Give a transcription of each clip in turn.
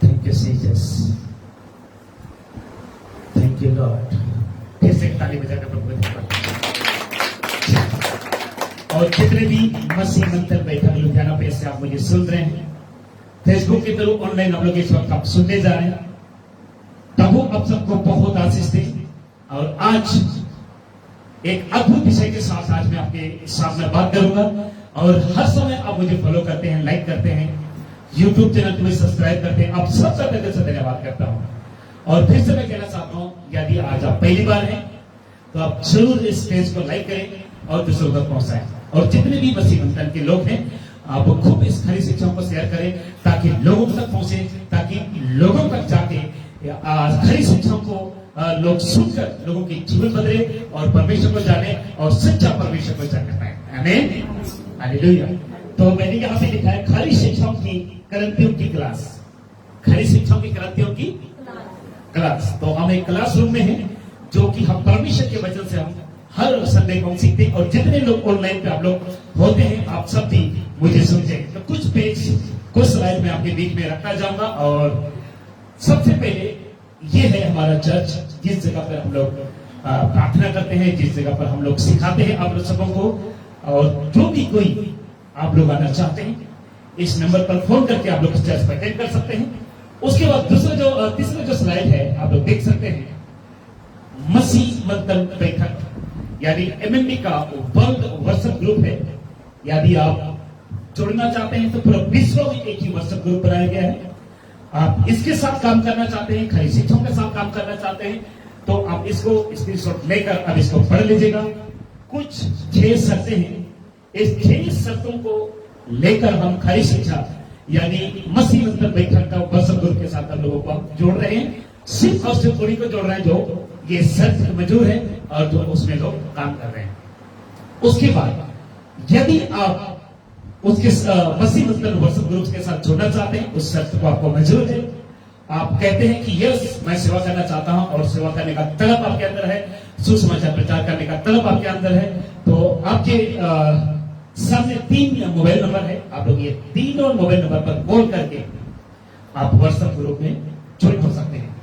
Thank you Jesus, thank you Lord. फिर से एक ताली बजाकर प्रभु को धन्यवाद। और जितने भी मसीह मंदिर बैठक लुधियाना पे से आप मुझे सुन रहे हैं, फेसबुक के थ्रू ऑनलाइन हम लोग इस वक्त आप सुनने जा रहे हैं, प्रभु आप सबको बहुत आशीष दे। और आज एक अद्भुत विषय के साथ आज मैं आपके सामने बात करूंगा। और हर समय आप मुझे फॉलो करते हैं, लाइक करते हैं, यूट्यूब चैनल को भी सब्सक्राइब करते हैं, आप सबका दिल से धन्यवाद करता हूं। और फिर से मैं कहना चाहता हूं, यदि आज आप पहली बार हैं तो आप जरूर इस पेज को लाइक करें और दूसरों तक पहुंचाएं। और जितने भी मसीह मंथन के लोग हैं, आप खूब इस खरी शिक्षाओं को शेयर करें ताकि लोगों तक पहुंचे, ताकि लोगों तक जाके खरी शिक्षाओं को लोग सुनकर लोगों की जीवन बदले और परमेश्वर को जाने और सच्चा परमेश्वर को जान पाए। आमीन, हालेलुया। तो मैंने यहाँ पे लिखा है खरी शिक्षाओं की करंतियों की क्लास, खरी शिक्षाओं की करंतियों की क्लास। तो हम एक क्लासरूम में हैं जो कि हम परमेश्वर के वचन से हम हर संडे को सीखते हैं। और जितने लोग ऑनलाइन पे आप लोग होते हैं, आप सब भी मुझे समझे। तो कुछ पेज कुछ स्लाइड में आपके बीच में रखना चाहूंगा। और सबसे पहले ये है हमारा चर्च, जिस जगह पर हम लोग प्रार्थना करते हैं, जिस जगह पर हम लोग सिखाते हैं आप लोग सबों को। और जो भी कोई आप लोग आना चाहते हैं, इस नंबर पर फोन करके आप लोग इस चर्च पर अटेंड कर सकते हैं। उसके बाद तीसरा जो स्लाइड है आप लोग देख सकते हैं, मसीह मंथन बैठक यानी MMB का वर्ल्ड व्हाट्सएप ग्रुप है। यदि आप जुड़ना चाहते हैं तो पूरा विश्व में एक ही व्हाट्सएप ग्रुप बनाया गया है। आप इसके साथ काम करना चाहते हैं, खरी शिक्षकों के साथ काम करना चाहते हैं, तो आप इसको स्क्रीनशॉट लेकर अब इसको पढ़ लीजिएगा। कुछ 6 शर्तें हैं, इस 6 शर्तों को लेकर हम खरी शिक्षा यानी मसीह मंथन बैठक का व्हाट्सएप ग्रुप के साथ हम लोगों को आप जोड़ रहे हैं। सिर्फ और सिर्फ उन्हीं को जोड़ रहे हैं जो ये शर्त मौजूद है और जो उसमें लोग काम कर रहे हैं। उसके बाद यदि आप उसके मसीह मंथन व्हाट्सएप ग्रुप के साथ जुड़ना चाहते हैं, उस शर्त को आपको मंजूर है, आप कहते हैं कि यस मैं सेवा करना चाहता हूं और सेवा करने का तलब आपके अंदर है, सुसमाचार प्रचार करने का तलब आपके अंदर है, तो आपके सामने 3 मोबाइल नंबर है। आप लोग ये 3 मोबाइल नंबर पर कॉल करके आप व्हाट्सएप ग्रुप में ज्वाइन हो सकते हैं।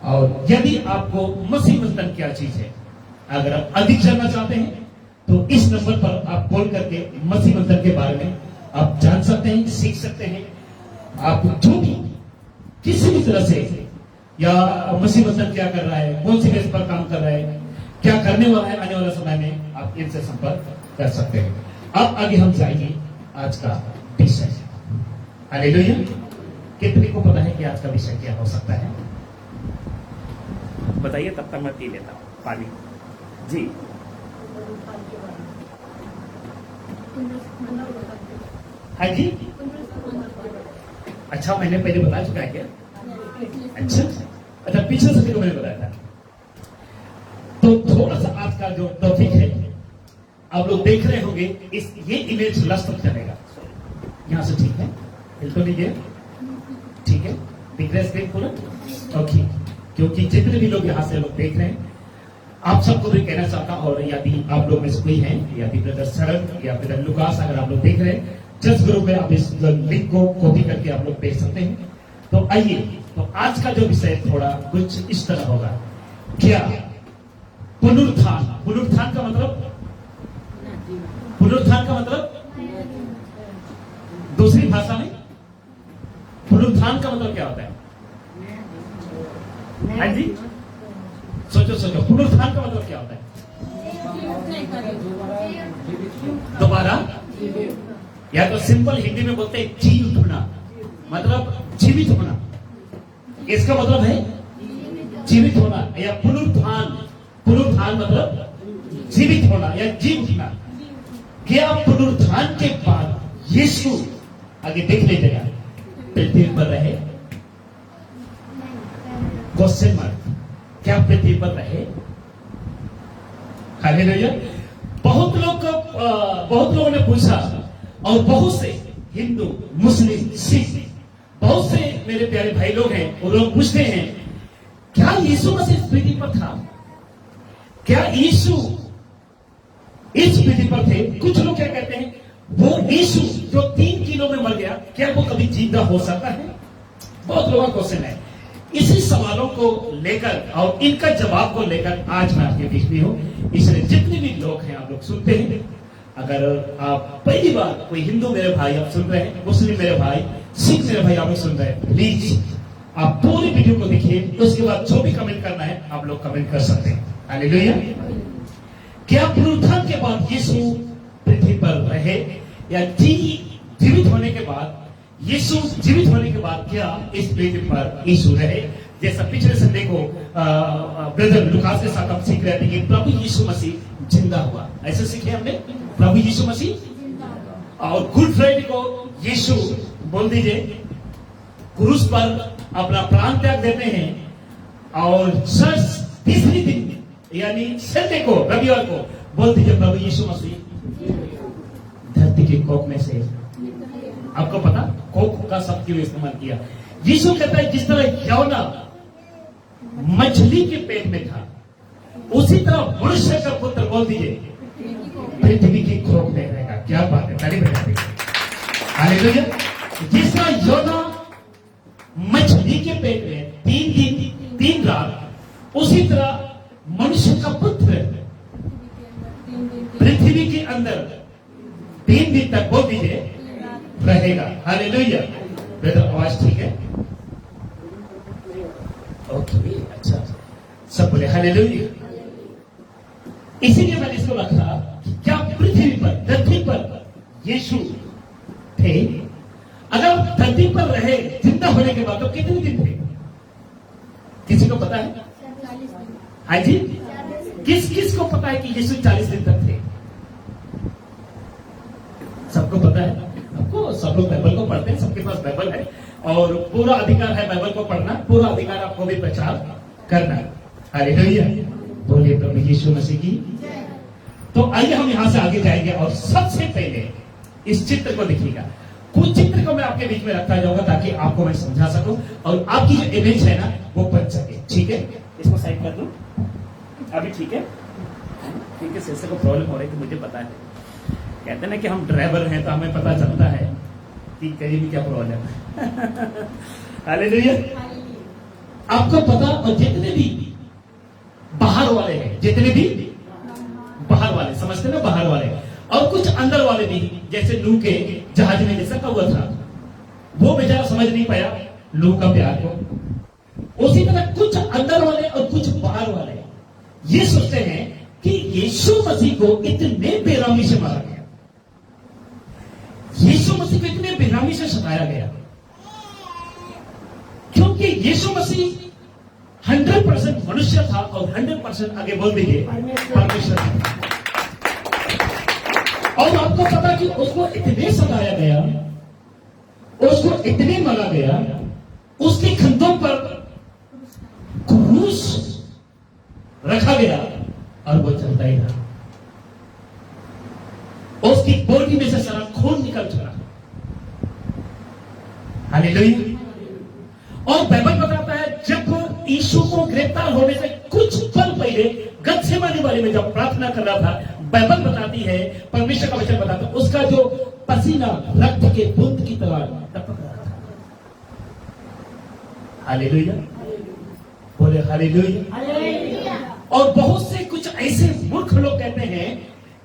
और यदि आपको मसीह मंथन क्या चीज है, अगर आप अधिक जानना चाहते हैं तो इस नंबर पर आप कॉल करके मसीह मंथन के बारे में आप जान सकते हैं, सीख सकते हैं। आप जो भी किसी भी तरह से या मसीह मंथन क्या कर रहा है, कौन सी बेस पर काम कर रहा है, क्या करने वाला है आने वाला समय में, आप इनसे संपर्क कर सकते हैं। अब आगे हम जाएंगे आज का विषय। हालेलुया। कितने को पता है कि आज का विषय क्या हो सकता है? बताइए, तब तक मैं पी लेता हूं पानी। जी, हाँ जी, अच्छा मैंने पहले बता चुका है क्या? अच्छा पिछले सभी को मैंने बताया था। तो थोड़ा सा आज का जो टॉपिक है आप लोग देख रहे होंगे, ये इमेज लास्ट तक चलेगा। यहां से ठीक है, बिल्कुल नहीं है, ठीक है, दिख रहा है स्क्रीन पूरा? ओके। क्योंकि जितने भी लोग यहाँ से लोग देख रहे हैं, आप सबको भी कहना चाहता हूं, और यदि आप लोग में से कोई है, यदि ब्रदर शरण या ब्रदर लुकास अगर आप लोग देख रहे हैं चर्च ग्रुप में, आप इस लिंक को कॉपी करके आप लोग भेज सकते हैं। तो आइए, तो आज का जो विषय थोड़ा कुछ इस तरह होगा। क्या पुनरुत्थान? पुनरुत्थान का मतलब, पुनरुत्थान का मतलब दूसरी भाषा में पुनरुत्थान का मतलब क्या होता है? हाँ जी, सोचो सोचो, पुनरुत्थान का मतलब क्या होता है? दोबारा, या तो सिंपल हिंदी में बोलते हैं जी उठना, मतलब जीवित होना। इसका मतलब है जीवित होना, या पुनरुत्थान। पुनरुत्थान मतलब जीवित होना या जी उठना। क्या पुनरुत्थान के बाद यीशु, आगे देख लीजिएगा, पृथ्वी पर रहे? क्वेश्चन मार्क, क्या पृथ्वी पर रहे? हालेलुया। बहुत लोगों ने पूछा, और बहुत से हिंदू, मुस्लिम, सिख, बहुत से मेरे प्यारे भाई लोग हैं, वो लोग पूछते हैं क्या यीशु मसीह पृथ्वी पर था? क्या यीशु इस पृथ्वी पर थे? कुछ लोग क्या कहते हैं, वो यीशु जो 3 किलो में मर गया, क्या वो कभी जिंदा हो सकता है? बहुत लोगों का क्वेश्चन है। इसी सवालों को लेकर और इनका जवाब को लेकर आज मैं आपके बीच में हूं। इसलिए जितने भी लोग हैं आप लोग सुनते हैं, अगर आप पहली बार कोई हिंदू मेरे भाई आप सुन रहे हैं, मुस्लिम मेरे भाई, सिख मेरे भाई आप लोग सुन रहे हैं, प्लीज आप पूरी वीडियो को देखिए। उसके बाद जो भी कमेंट करना है आप लोग कमेंट कर सकते हैं। हालेलुया। क्या पुनरुत्थान के बाद यीशु पृथ्वी पर रहे, या जीवित होने के बाद यीशु जीवित होने के बाद क्या इस पृथ्वी पर यीशु रहे? जैसा पिछले संडे को ब्रदर लुकास के साथ हम सीख रहे थे कि प्रभु यीशु मसीह जिंदा हुआ, ऐसे सीखे हमने, प्रभु यीशु मसीह। और गुड फ्राइडे को यीशु बोल दीजिए क्रूस पर अपना प्राण त्याग देते हैं, और तीसरी दिन यानी संडे को, रविवार को बोल दीजिए प्रभु यीशु मसीह धरती के कोख में से। आपको पता कोख का शब्द क्यों इस्तेमाल किया? यीशु कहता है जिस तरह यौना मछली के पेट में था, उसी तरह मनुष्य का पुत्र बोल दीजिए पृथ्वी की कोख में रहेगा। क्या बात है, तारीफ है। हालेलुया। जिस तरह यौना मछली के पेट में 3 दिन 3 रात, उसी तरह मनुष्य का पुत्र पृथ्वी के अंदर 3 दिन तक बोल दीजिए रहेगा। हालेलुया। बेटा आवाज ठीक है? ओके, अच्छा, सब बोले हालेलुया। इसीलिए मैंने इसको रखा कि क्या पृथ्वी पर, धरती पर यीशु थे? अगर धरती पर रहे जिंदा होने के बाद तो कितने दिन थे? किसी को पता है? हाँ जी, किस किस को पता है कि यीशु 40 दिन तक थे? सबको पता है? आपको, सब लोग बाइबल को पढ़ते हैं, सबके पास बाइबल है और पूरा अधिकार है बाइबल को पढ़ना, पूरा अधिकार आपको भी प्रचार करना। हालेलुया। बोलिए प्रभु यीशु मसीह की। तो आइए हम यहां से आगे जाएंगे और सबसे पहले इस चित्र को देखिएगा। कुछ चित्र को मैं आपके बीच में रखता जाऊंगा ताकि आपको मैं समझा सकूं और आपकी जो इमेज है ना वो बन सके। ठीक है, इसको साइड कर दूं अभी? ठीक है, ठीक है। शीशे को प्रॉब्लम हो रही है, मुझे पता है। कहते हैं ना कि हम ड्राइवर हैं तो हमें पता चलता है कि कहीं भी क्या प्रॉब्लम है। हालेलुया। आपको पता, और जितने भी बाहर वाले हैं, जितने भी बाहर वाले, समझते ना, बाहर वाले, और कुछ अंदर वाले भी, जैसे नूह के जहाज में जैसा कौवा था, वो बेचारा समझ नहीं पाया नूह का प्यार को। उसी तरह कुछ अंदर वाले और कुछ बाहर वाले ये सोचते हैं कि यीशु मसीह को इतने बेरामी से मारा गया, यीशु मसीह को इतने बेरामी से सताया गया, क्योंकि यीशु मसीह 100% मनुष्य था और 100% आगे बोल दीजिए परमेश्वर था। और आपको पता कि उसको इतने सताया गया, उसको इतने मारा गया, उसके कंधों पर क्रूस रखा गया और वो चलता ही रहा। उसकी बॉडी में से सारा खून निकल चला। हालेलुया। और बाइबल बताता है जब यीशु को गिरफ्तार होने से कुछ पल पहले गत्सेमानी वाले में जब प्रार्थना कर रहा था, बाइबल बताती है, परमेश्वर का वचन बताता है, उसका जो पसीना रक्त के बूंद की तरह टपक रहा था। हालेलुया। बोले हालेलुया। और बहुत से कुछ ऐसे मूर्ख लोग कहते हैं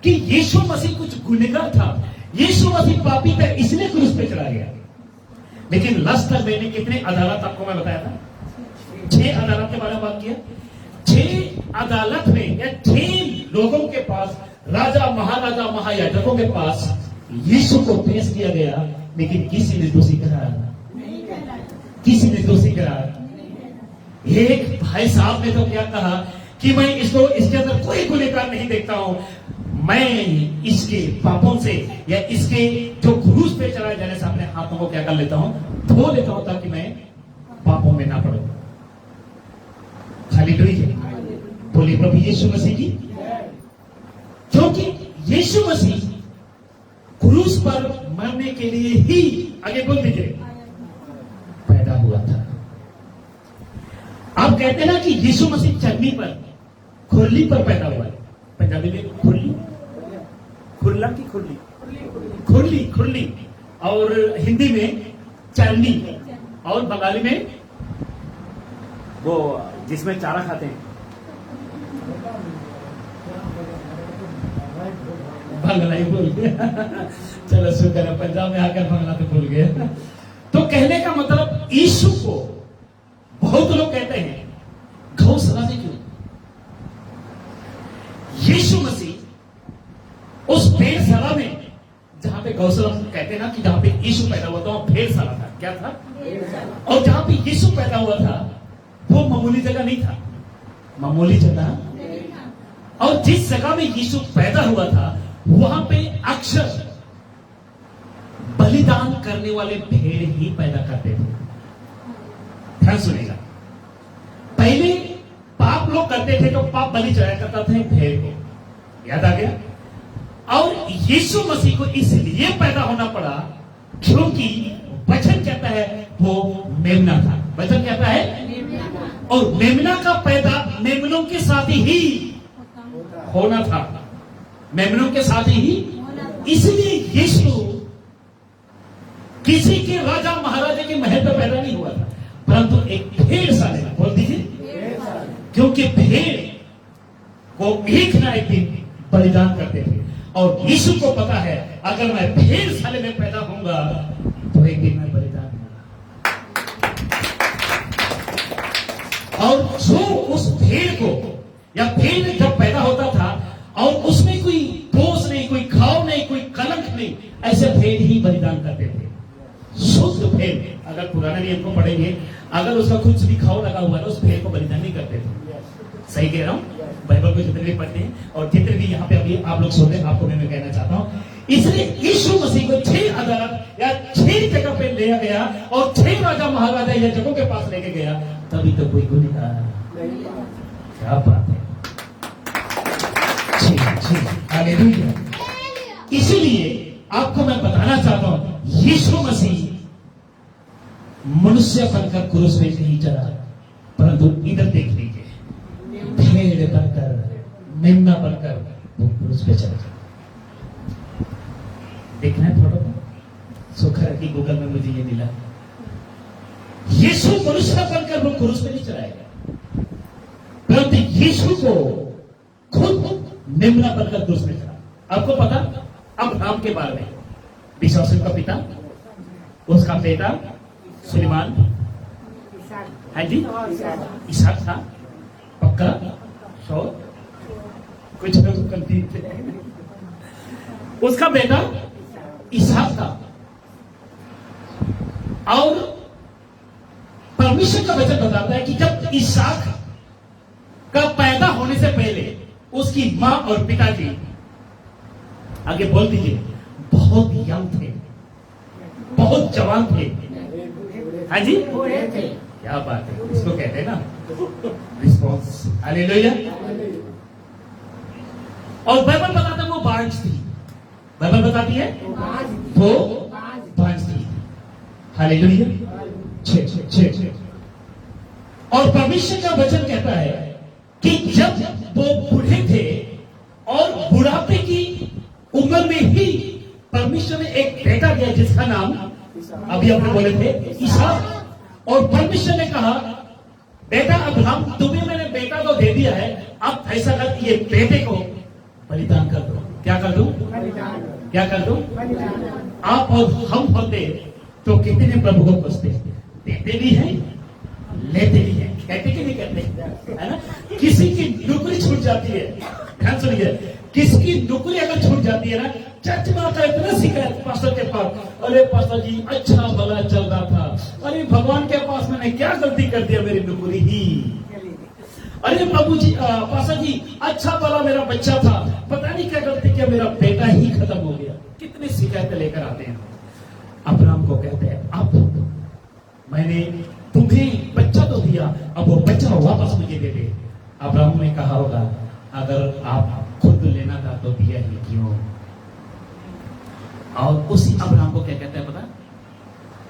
कि यीशु मसीह कुछ गुनहगार था, यीशु मसीह पापी था, इसलिए क्रूस पे चला गया। लेकिन लास्ट तक मैंने कितने अदालत आपको मैं बताया था? 6 अदालत के बारे में बात किया। 6 अदालत में या 6 लोगों के पास, राजा महाराजा महायाजकों के पास यीशु को पेश किया गया, लेकिन किसी ने दोषी करार नहीं, किसी ने दोषी करार। एक भाई साहब ने तो क्या कहा कि मैं इसको, इसके अंदर कोई गुनहगार नहीं देखता हूं, मैं इसके पापों से या इसके जो क्रूस पे चलाए जाने से अपने हाथों को क्या कर लेता हूं, धो लेता हूं, ताकि मैं पापों में ना पड़ूं। हालेलुया। बोलिए प्रभु यीशु मसीह की। क्योंकि यीशु मसीह क्रूस पर मरने के लिए ही, आगे बोल दीजिए, पैदा हुआ था। आप कहते हैं ना कि यीशु मसीह चर्नी पर, खुरली पर पैदा हुआ है। पंजाबी में खुरली, खुरला की खुरली, खुरली खुरली, और हिंदी में चरनी, और बंगाली में वो जिसमें चारा खाते हैं, बंगला ही भूल गया। चलो शुक्र है, पंजाब में आकर बंगला तो भूल गए। तो कहने का मतलब यीशु को बहुत लोग कहते हैं गौशाला में क्यों? यीशु मसीह उस भेड़शाला में, जहां पे गौशाला कहते हैं ना कि जहां पे यीशु पैदा हुआ था वहां भेड़शाला था। क्या था? और जहां पे यीशु पैदा हुआ था वो मामूली जगह नहीं था, मामूली जगह। और जिस जगह में यीशु पैदा हुआ था वहां पे अक्सर बलिदान करने वाले भेड़ ही पैदा करते थे। ध्यान सुनेगा, पहले पाप लोग करते थे तो पाप बलि चढ़ाया करता था भेड़ को, याद आ गया। और यीशु मसीह को इसलिए पैदा होना पड़ा क्योंकि वचन कहता है वो मेमना था। वचन कहता है, और मेमना का पैदा मेमनों के साथ ही होना था, मेमनों के साथ ही। इसलिए यीशु किसी के राजा महाराजा के महल पर पैदा नहीं हुआ था, परंतु एक भेड़शाला में। बोल दीजिए, क्योंकि भेड़ को एक ना एक दिन बलिदान करते थे, और यीशु को पता है अगर मैं भेड़शाले में पैदा होऊंगा तो एक दिन मैं बलिदान होऊंगा। और जो उस भेड़ को, या भेड़ जब पैदा होता था और उसमें कोई दोष नहीं, कोई घाव नहीं, कोई कलंक नहीं, ऐसे भेड़ ही बलिदान करते थे। शुद्ध भेड़, अगर पुराने नियम को पढ़ेंगे, अगर उसका कुछ भी घाव लगा हुआ है उस भेड़ को बलिदान नहीं करते थे। सही कह रहा हूं? बाइबल को जितने भी पढ़ते हैं और जितने भी यहाँ पे अभी आप लोग सुन रहे हैं, आपको मैं कहना चाहता हूं, इसलिए यीशु मसीह को 6 अदालत या 6 जगह पे ले गया और 6 राजा महाराजा या जगहों के पास लेके गया, तभी तो कोई गुनहगार। क्या बात है, हालेलुया। इसीलिए आपको मैं बताना चाहता हूं, यीशु मसीह मनुष्य बनकर क्रूस पे नहीं चढ़ा, परंतु इधर देख लीजिए, भेड़ बनकर, मेमना बनकर वो क्रूस पे चढ़ा। देखना है फोटो को, सुखर की गूगल में मुझे ये मिला। यीशु मनुष्य बनकर वो क्रूस पे नहीं चढ़ाएगा, परंतु यीशु को खुद मेमना बनकर क्रूस पे चढ़ा। आपको पता अब्राहम के बारे में, विश्वासियों का पिता, उसका बेटा सुलेमान है जी, इसहाक था पक्का, शोर कुछ लोग गलती थे, उसका बेटा इसहाक था। और परमेश्वर का वचन बताता है कि जब इसहाक का पैदा होने से पहले उसकी मां और पिताजी, आगे बोल दीजिए, बहुत यंग थे, बहुत जवान थे। हाँ जी, क्या बात है, इसको कहते हैं ना रिस्पॉन्स। हालेलुया। और बाइबल बताता है वो बांझ थी, बाइबल बताती है वो बांझ थी। हालेलुया। और परमेश्वर का वचन कहता है कि जब वो बूढ़े थे और बुढ़ापे की उम्र में ही परमेश्वर ने एक बेटा दिया जिसका नाम अभी आपने बोले थे इसहाक। और परमेश्वर ने कहा, बेटा अब्राहम, तुम्हें मैंने बेटा तो दे दिया है, अब ऐसा कर ये बेटे को बलिदान कर दो। क्या कर दो? क्या कर दो? आप और हम होते तो कितने प्रभु को खोजते, देते भी हैं, लेते भी हैं, कहते कि नहीं कहते, है ना? किसी की नौकरी छूट जाती है, ध्यान सुनिए, किसकी नौकरी अगर छूट जाती है ना, चर्च में आता इतना शिकायत पास्टर के पास, अरे पास्टर जी अच्छा भला चल रहा था, अरे भगवान के पास मैंने क्या गलती कर दिया, मेरी नौकरी ही, अरे प्रभु जी पास्टर जी अच्छा भला मेरा बच्चा था, पता नहीं क्या गलती किया, मेरा बेटा ही खत्म हो गया। कितनी शिकायतें लेकर आते हैं। अब्राहम को कहते हैं, अब मैंने तुम्हें बच्चा तो दिया, अब वो बच्चा वापस मुझे दे दे। अब्राहम ने कहा होगा, अगर आप खुद लेना था तो दिया ही क्यों? और उसी अब्राहम को क्या कहते हैं पता?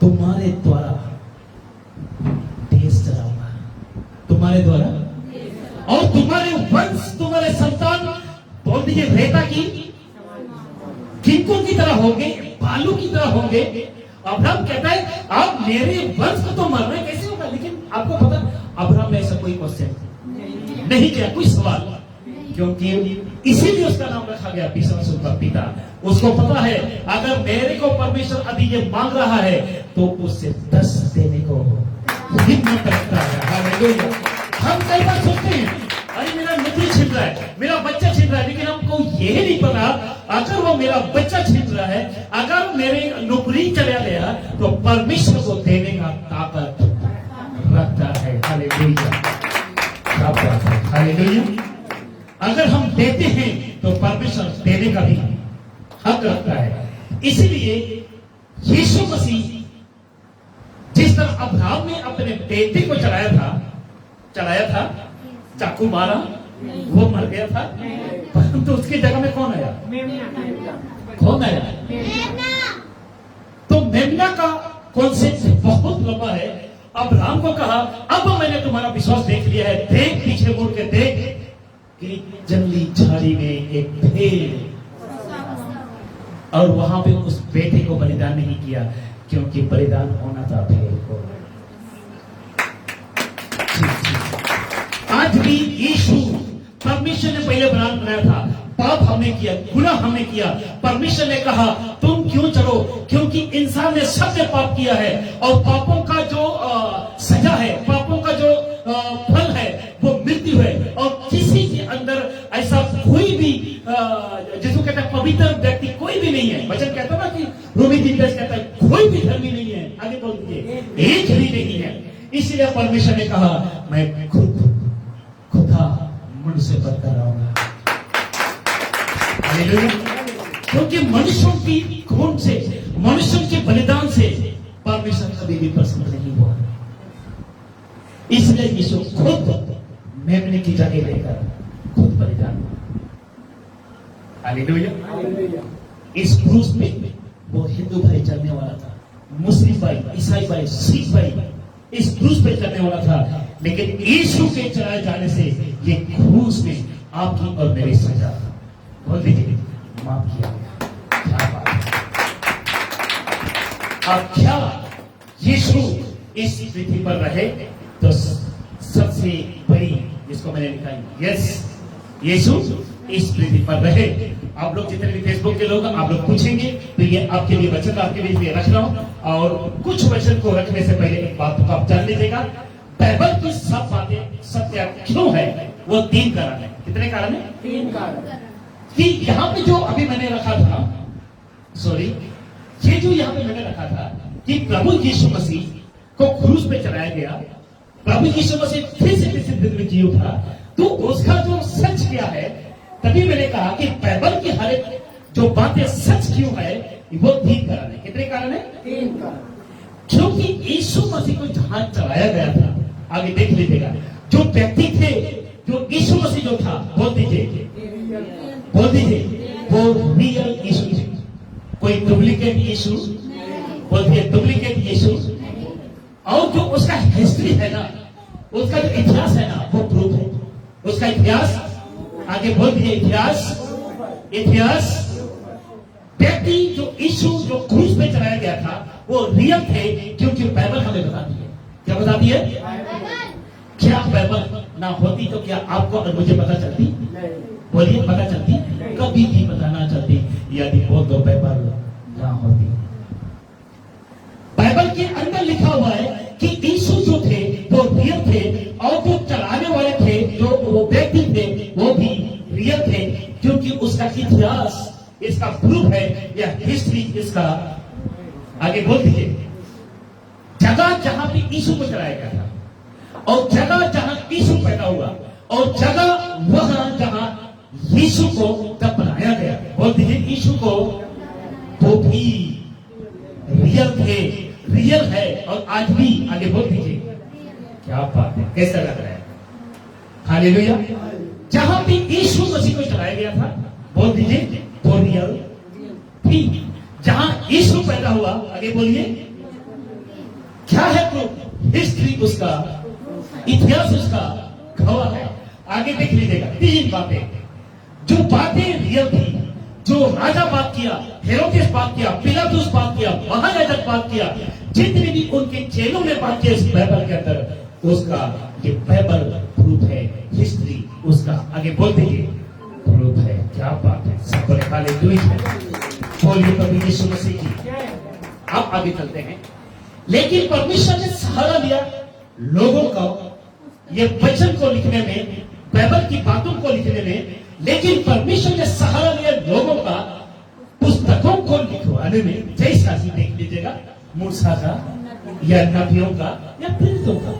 तुम्हारे द्वारा देश चलाऊंगा, तुम्हारे द्वारा, और तुम्हारे वंश, तुम्हारे संतान, बोल दीजिए रेता की किंकों की तरह होंगे, भालू की तरह होंगे। अब्राहम कहता है आप मेरे वंश को तो मरना कैसे होगा, लेकिन आपको पता अब्राहम ने ऐसा कोई क्वेश्चन नहीं किया, कोई सवाल, क्योंकि इसीलिए उसका नाम रखा गया विश्वास का पिता। उसको पता है अगर मेरे को परमेश्वर अभी ये मांग रहा है तो उससे 10 देने को हिम्मत रखता है। हालेलुया। हम कई बार सोचते हैं अरे मेरा नौकरी छिन रहा है, मेरा बच्चा छिन रहा है, लेकिन हमको ये नहीं पता अगर वो मेरा बच्चा छिन रहा है, अगर मेरे नौकरी चला गया तो परमेश्वर को देने का ताकत रखता है। हालेलुया। हालेलुया। अगर हम देते हैं तो परमेश्वर देने का भी हक रखता है। इसीलिए यीशु मसीह जिस तरह अब्राहम ने अपने बेटे को चढ़ाया था, चाकू मारा, वो मर गया था, परंतु उसकी जगह में कौन आया? तो मेमना का कॉन्सेप्ट बहुत लंबा है। अब्राहम को कहा अब मैंने तुम्हारा विश्वास देख लिया है, देख पीछे मुड़ के देख कि जंगली झाड़ी में एक भेड़, और वहां पे उस बेटे को बलिदान नहीं किया क्योंकि बलिदान होना था भेड़ को। आज भी यीशु, परमेश्वर ने पहले बनाया था, पाप हमने किया, गुनाह हमने किया, परमेश्वर ने कहा तुम क्यों चलो, क्योंकि इंसान ने सबने पाप किया है और पापों का जो सजा है, पापों का जो फल है वो मृत्यु है। और किसी के अंदर ऐसा कोई भी जिसको कहता है पवित्र व्यक्ति कोई भी नहीं है। वचन कहता ना कि रोमी 3:10 कहता है कोई भी धर्मी नहीं है, आगे बोल दीजिए, एक भी नहीं है। इसलिए परमेश्वर ने कहा मैं खुदा मुझसे बढ़कर आऊंगा। क्योंकि मनुष्यों की खून से, मनुष्यों के बलिदान से परमेश्वर कभी भी प्रसन्न नहीं हुआ। इसलिए यीशु खुद मेमने की जगह लेकर खुद बलिदान। हालेलुया। इस क्रूस पे वो हिंदू भाई चलने वाला था, मुस्लिम भाई, ईसाई भाई, सिख भाई इस क्रूस पे चलने वाला था, लेकिन यीशु के चलाए जाने से ये क्रूस में आपकी और मेरी सजा बोल दीजिए माफ किया गया। क्या बात है। अब क्या यीशु इस पृथ्वी पर रहे तो सबसे बड़ी, जिसको मैंने लिखा है यस, यीशु इस पृथ्वी पर रहे। आप लोग जितने भी फेसबुक के लोग आप लोग पूछेंगे तो ये आपके लिए वचन आपके लिए रख रहा हूं। और कुछ वचन को रखने से पहले एक बात को आप जान लीजिएगा, बाइबल की सब बातें सत्य क्यों है, वो 3 कारण है। कितने कारण है? 3 कारण। कि यहां पे जो अभी मैंने रखा था, सॉरी, ये जो यहां पे मैंने रखा था कि प्रभु यीशु मसीह को क्रूस पे चढ़ाया गया, प्रभु यीशु मसीह फिर से सिद्ध में जी उठा, तो उसका जो सच क्या है, तभी मैंने कहा कि बाइबल की हर एक जो बातें सच क्यों है वो 3 कारण है। कितने कारण है? 3 कारण। क्योंकि यीशु मसीह को जहां चढ़ाया गया था, आगे देख लीजिएगा, जो व्यक्ति थे, जो यीशु मसीह जो था, बोल दीजिए वो रियल यीशु थे, कोई डुप्लीकेट यीशु, बोलती है डुप्लीकेट यीशु। और जो उसका हिस्ट्री है ना, उसका जो इतिहास है ना, वो प्रूफ है। उसका इतिहास, आगे बोल दीजिए इतिहास व्यक्ति जो यीशु जो क्रूस पे चढ़ाया गया था वो रियल थे, क्योंकि बाइबल हमें बताती है। क्या बताती है? क्या बाइबल ना होती तो क्या आपको और मुझे पता चलती? बोलिए, पता चलती? कभी भी पता ना चलती यदि वो दो बाइबल ना होती। बाइबल के अंदर लिखा हुआ है कि यीशु जो थे वो रियल थे, और जो चलाने वाले थे, जो वो व्यक्ति थे, वो भी रियल थे, क्योंकि उसका इतिहास इसका प्रूफ है, या हिस्ट्री इसका। आगे बोल दीजिए, जगह जहां पे यीशु को चलाया गया था, और जगह जहां यीशु पैदा हुआ, और जगह वहां जहां यीशु को तब बनाया गया। बोल दीजिए यीशु को, वो भी रियल थे, रियल है, और आज भी। आगे बोल दीजिए, क्या बात है, कैसा लग रहा है? हालेलुया। जहां भी यीशु मसीह को चलाया गया था, बोल दीजिए वो रियल थी। जहां यीशु पैदा हुआ, आगे बोलिए, क्या है प्रूफ? हिस्ट्री उसका, इतिहास उसका गवाह है। आगे देख लीजिएगा 3 बातें, जो बातें रियल थी, जो राजा बात किया, हेरोदेस बात किया, पिलातुस बात किया, महायाजक बात किया, जितने भी उनके चेलों ने बात किया इस बाइबल के अंदर, उसका ये बाइबल प्रूफ है, हिस्ट्री उसका आगे बोल दीजिए प्रूफ है। क्या बात है, सबको हालेलुया, बोलिए कभी यीशु मसीह की। अब आगे चलते हैं। लेकिन परमेश्वर ने सहारा लिया लोगों का ये वचन को लिखने में, बाइबल की बातों को लिखने में, लेकिन परमेश्वर ने सहारा लिया लोगों का पुस्तकों को लिखवाने में। जैसा जी देख लीजिएगा, मूसा का या नबियों का या प्रेरितों का,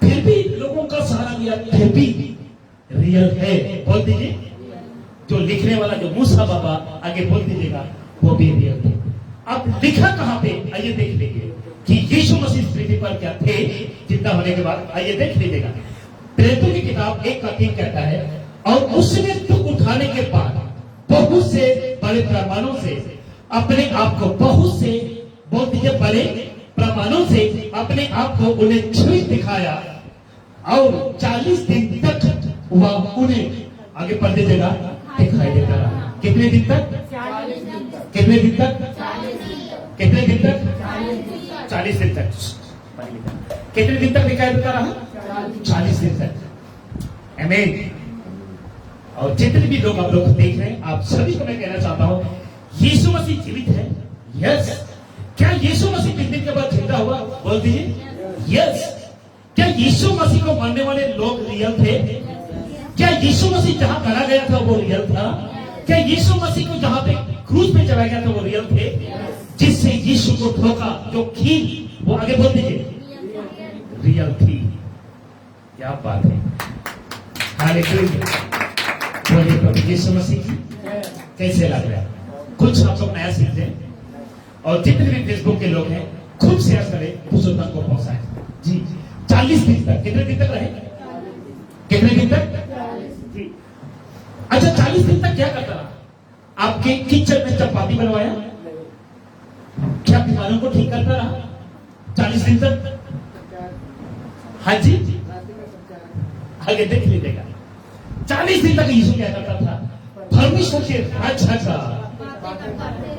फिर भी लोगों का सहारा लिया, फिर भी रियल है। बोल दीजिए, जो लिखने वाला जो मूसा बाबा, आगे बोल दीजिएगा, वो भी रियल थे। अब लिखा कहां पे, आइए देख लीजिए कि यीशु मसीह पृथ्वी पर क्या थे जिंदा होने के बाद। आइए देख लीजिएगा, प्रेरितों की किताब 1:3 कहता है, और उसने दुख उठाने के बाद बहुत से बड़े प्रमाणों से अपने आप को, बहुत से बोल दीजिए बड़े प्रमाणों से अपने आप को उन्हें छुई दिखाया, और 40 दिन तक वह उन्हें, आगे पढ़ दीजिएगा, दिखाई देता रहा। कितने दिन तक? कितने दिन तक? कितने दिन तक? 40 दिन तक। कितने दिन तक दिखाई देता रहा? 40 दिन तक। आमीन। और जितने भी लोग आप लोग देख रहे हैं, आप सभी को मैं कहना चाहता हूं, यीशु मसीह जीवित है। यस। क्या यीशु मसीह 3 दिन के बाद जिंदा हुआ? बोल दीजिए यस। क्या यीशु मसीह को मानने वाले लोग रियल थे? क्या यीशु मसीह जहां मारा गया था वो रियल था? क्या यीशु मसीह को जहां पे क्रूज पे चढ़ाया गया था वो रियल थे? जिससे यीशु को ठोका जो खील, वो आगे बोल दीजिए रियल थी। क्या बात है, हालेलुया। बोलिए प्रभु यीशु मसीह की। कैसे लग रहा है? कुछ आप लोग नया सीखते हैं, और जितने भी फेसबुक के लोग हैं खूब शेयर करें, पुरुषोत्तम को पहुंचाएं। जी 40 दिन तक। कितने दिन तक रहे? कितने दिन तक? जी। अच्छा, 40 दिन तक क्या करता रहा? आपके किचन में चपाती बनवाया, क्या बीमारियों को ठीक करता रहा 40 दिन तक? हाँ जी, आगे देख लीजिएगा। 40 दिन तक यीशु क्या करता था? परमेश्वर के राज्य का,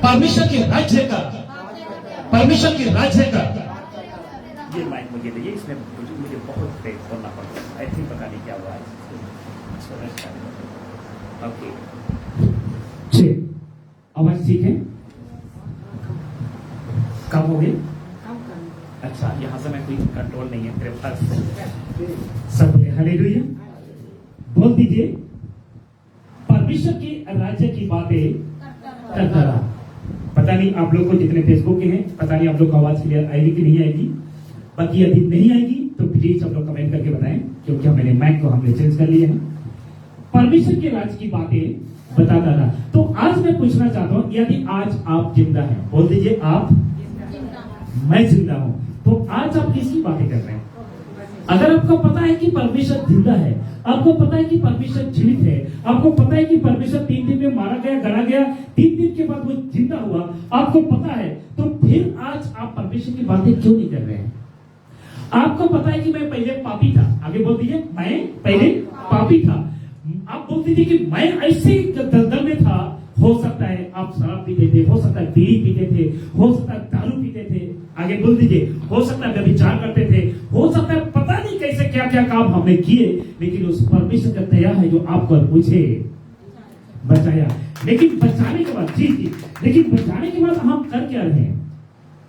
परमेश्वर के राज्य का, परमेश्वर के राज्य का। ये माइक मुझे दीजिए, इसमें मुझे बहुत ब्रेक करना पड़ता है। आई थिंक पता नहीं क्या हुआ है। ओके, आवाज ठीक है? कम हो गई? अच्छा, यहां से मैं कोई कंट्रोल नहीं है मेरे पास। सब बोले हालेलुया। बोल दीजिए परमेश्वर के राज्य की बातें करता रहा। पता नहीं आप लोग को जितने फेसबुक के हैं, पता नहीं आप लोग को आवाज क्लियर आएगी कि नहीं आएगी। बाकी यदि नहीं आएगी तो प्लीज आप लोग कमेंट करके बताएं, क्योंकि मैंने माइक को हमने चेंज कर लिया है। परमेश्वर के राज्य की बातें बताता रहा। तो आज मैं पूछना चाहता हूं, यदि आज आप जिंदा हैं, बोल दीजिए आप, मैं जिंदा हूं, तो आज आप किसकी बातें कर रहे हैं? अगर आपको पता है कि परमेश्वर जिंदा है, आपको पता है कि परमेश्वर जीवित है, आपको पता है कि परमेश्वर 3 दिन में मारा गया, गड़ा गया, 3 दिन के बाद वो जिंदा हुआ, आपको पता है, तो फिर आज आप परमेश्वर की बातें क्यों नहीं कर रहे हैं? आपको पता है कि मैं पहले पापी था, आगे बोल दीजिए मैं पहले पापी था। आप बोल दीजिए कि मैं ऐसे दलदल में था। हो सकता है आप शराब पीते थे, हो सकता है बीड़ी पीते थे, हो सकता है दारू पीते थे, आगे बोल दीजिए, हो सकता है व्यभिचार करते थे, हो सकता है पता नहीं कैसे क्या क्या काम हमने किए, लेकिन उस परमेश्वर का दया है जो आपको मुझे बचाया। लेकिन बचाने के बाद, जी, लेकिन बचाने के बाद हम कर क्या रहे हैं?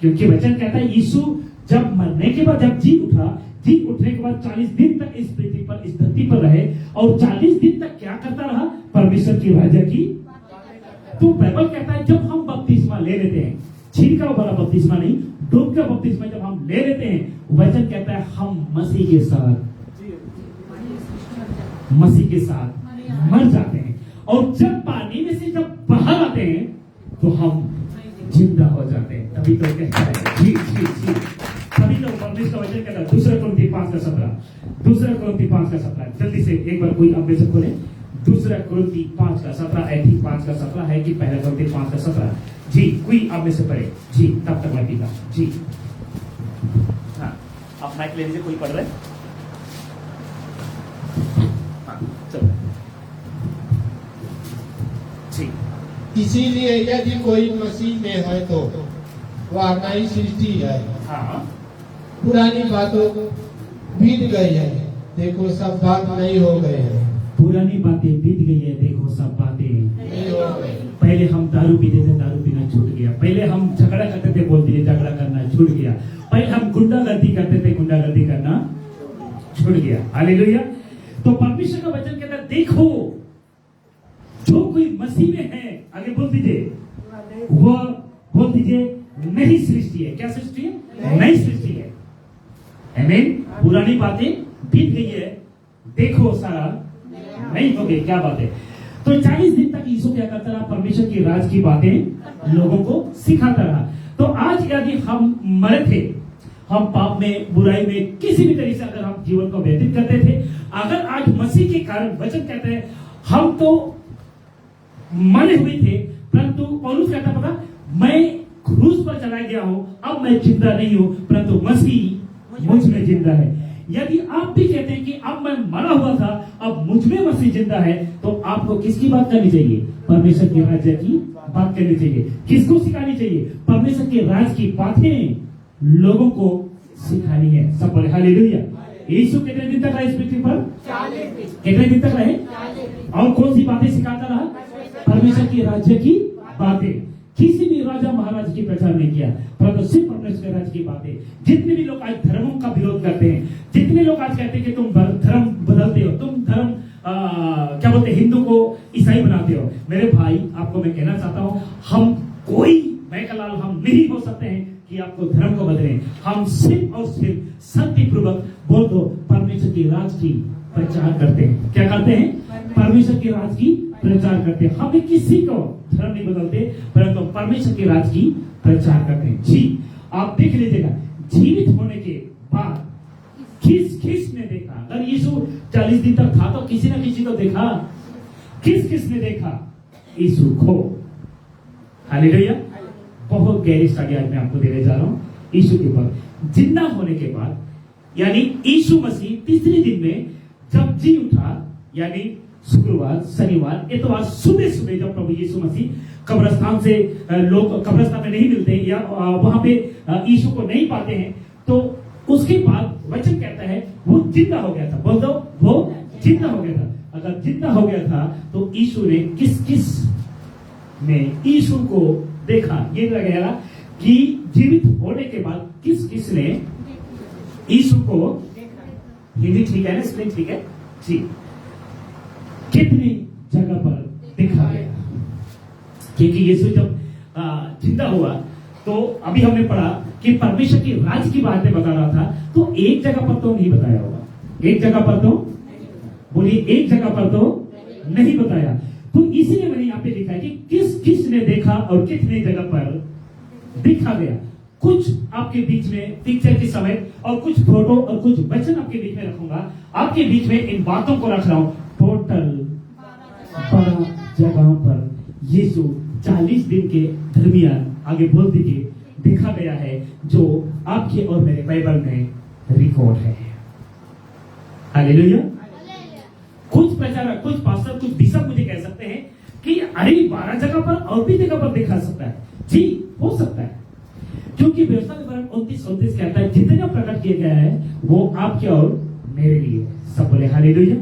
क्योंकि वचन कहता है यीशु जब मरने के बाद, जब जी उठा, जी उठने के बाद 40 दिन तक इस पृथ्वी पर, इस धरती पर रहे, और 40 दिन तक क्या करता रहा? परमेश्वर की राज्य की। तो बाइबल कहता है जब हम बपतिस्मा ले लेते हैं, छींका वाला बपतिस्मा नहीं, डूब का बपतिस्मा जब हम ले लेते हैं, वचन कहता है हम मसीह के साथ मर जाते हैं, और जब पानी में से जब बाहर आते हैं तो हम जिंदा हो जाते हैं। तभी तो कहता है जी, तभी तो परमेश्वर का वचन कहता है, 2 कुरिन्थी 5:17, जल्दी से एक बार कोई आप में से खोले। 2 कुरिन्थी 5:17, आई थिंक 5:17 है कि 1 कुरिन्थी 5:17। जी, कोई आप में से पढ़े जी, तब तक मैं पीता जी। हाँ, आप माइक ले लीजिए, कोई पढ़ रहे हैं? हाँ, चलो इसीलिए यदि कोई मसीह में है तो वह नई सृष्टि है। हाँ, पुरानी बातों बीत गई है, देखो सब बात नई हो गए हैं। पुरानी बातें बीत गई है, देखो सब बातें नई हो गई। पहले हम दारू पीते थे, दारू पीना छूट गया। पहले हम झगड़ा करते थे, बोलते थे झगड़ा करना छूट गया। पहले हम गुंडागर्दी करते थे, गुंडागर्दी करना छूट गया। हालेलुया। तो परमेश्वर का वचन कहता है, देखो जो कोई मसीह में है, आगे बोल दीजिए, वह बोल दीजिए नई सृष्टि है। क्या सृष्टि है? नई सृष्टि है। आमीन। पुरानी बातें बीत गई है, देखो सारा नहीं हो गई। क्या बात है? तो 40 दिन तक यीशु क्या करता रहा? परमेश्वर की राज की बातें लोगों को सिखाता रहा। तो आज यदि हम मरे थे, हम पाप में, बुराई में, किसी भी तरीके से अगर हम जीवन को व्यतीत करते थे, अगर आज मसीह के कारण वचन कहते हैं हम तो मरे हुए थे, परंतु पौलुस कहता पता, मैं क्रूस पर चला गया हूं, अब मैं जिंदा नहीं हूं, परंतु मसीह मुझ में जिंदा है। यदि आप भी कहते हैं कि अब मैं मरा हुआ था, अब मुझ में मसीह जिंदा है, तो आपको किसकी बात करनी चाहिए? परमेश्वर के राज्य की बात करनी चाहिए। किसको सिखानी चाहिए? परमेश्वर के राज की बातें लोगों को सिखानी है। सब बोले हालेलुया। यीशु कितने दिन तक रहे इस पृथ्वी पर? 40 दिन। कितने दिन तक रहे? और कौन सी बातें सिखाता रहा? परमेश्वर के राज्य की बातें। किसी भी राजा महाराज की प्रचार नहीं किया, परंतु सिर्फ परमेश्वर के राज्य की बातें। जितने भी लोग आज धर्मों का विरोध करते हैं, जितने लोग आज कहते हैं कि तुम धर्म बदलते हो, तुम धर्म क्या बोलते हैं, हिंदू को ईसाई बनाते हो, मेरे भाई आपको मैं कहना चाहता हूं, हम कोई मैकलाल हम नहीं हो सकते हैं कि आपको धर्म को बदलें। हम सिर्फ और सिर्फ सत्यपूर्वक बोल दो, परमेश्वर की राज की प्रचार करते हैं। क्या करते हैं? परमेश्वर की राज की प्रचार करते हैं। हम किसी को धर्म नहीं बदलते, परंतु परमेश्वर की राज की प्रचार करते हैं। जी, आप देख लीजिएगा, जीवित होने के बाद किस ने देखा? अगर यीशु 40 दिन तक था तो किसी न किसी को देखा। किस ने देखा? यीशु को। हालेलुया। बहुत गहरी स्टडी आज मैं आपको देने जा रहा हूं यीशु के ऊपर। जिंदा होने के बाद, यानी यीशु मसीह तीसरे दिन में जब जी उठा, यानी शुक्रवार, शनिवार, इतवार सुबह सुबह जब प्रभु यीशु मसीह कब्रिस्तान से, लोग कब्रिस्तान में नहीं मिलते या वहां पे यीशु को नहीं पाते हैं, तो उसके बाद वचन कहता है वो जिंदा हो गया था। बोल दो, वो जिंदा हो गया था। अगर जिंदा हो गया था तो यीशु ने किस ने यीशु को देखा? ये लगेगा कि जीवित होने के बाद किस ने यीशु को, हिंदी ठीक है ना, स्पेलिंग ठीक है जी, कितनी जगह पर देखा गया? क्योंकि यीशु जब जिंदा हुआ तो अभी हमने पढ़ा कि परमेश्वर की राज की बातें बता रहा था, तो एक जगह पर तो नहीं बताया होगा। एक जगह पर तो बोलिए, एक जगह पर तो नहीं बताया। तो इसीलिए मैंने यहाँ पे लिखा है कि किस ने देखा और कितने जगह पर देखा गया। कुछ आपके बीच में पिक्चर के समय और कुछ फोटो और कुछ वचन आपके बीच में रखूंगा। आपके बीच में इन बातों को रख रहा हूं। टोटल 12 जगहों पर यीशु 40 दिन के दरमियान, आगे बोल दीजिए, देखा गया है, जो आपके और मेरे बाइबल में रिकॉर्ड है। हालेलुया। कुछ प्रचारक, कुछ पास्टर, कुछ बिशप मुझे कह सकते हैं कि अरे 12 जगह पर और भी जगह पर देखा सकता है। जी, हो सकता है, क्योंकि व्यवस्था विवरण 29-29 कहता है जितना प्रकट किया गया है वो आपके और मेरे लिए। सब बोले हालेलुया।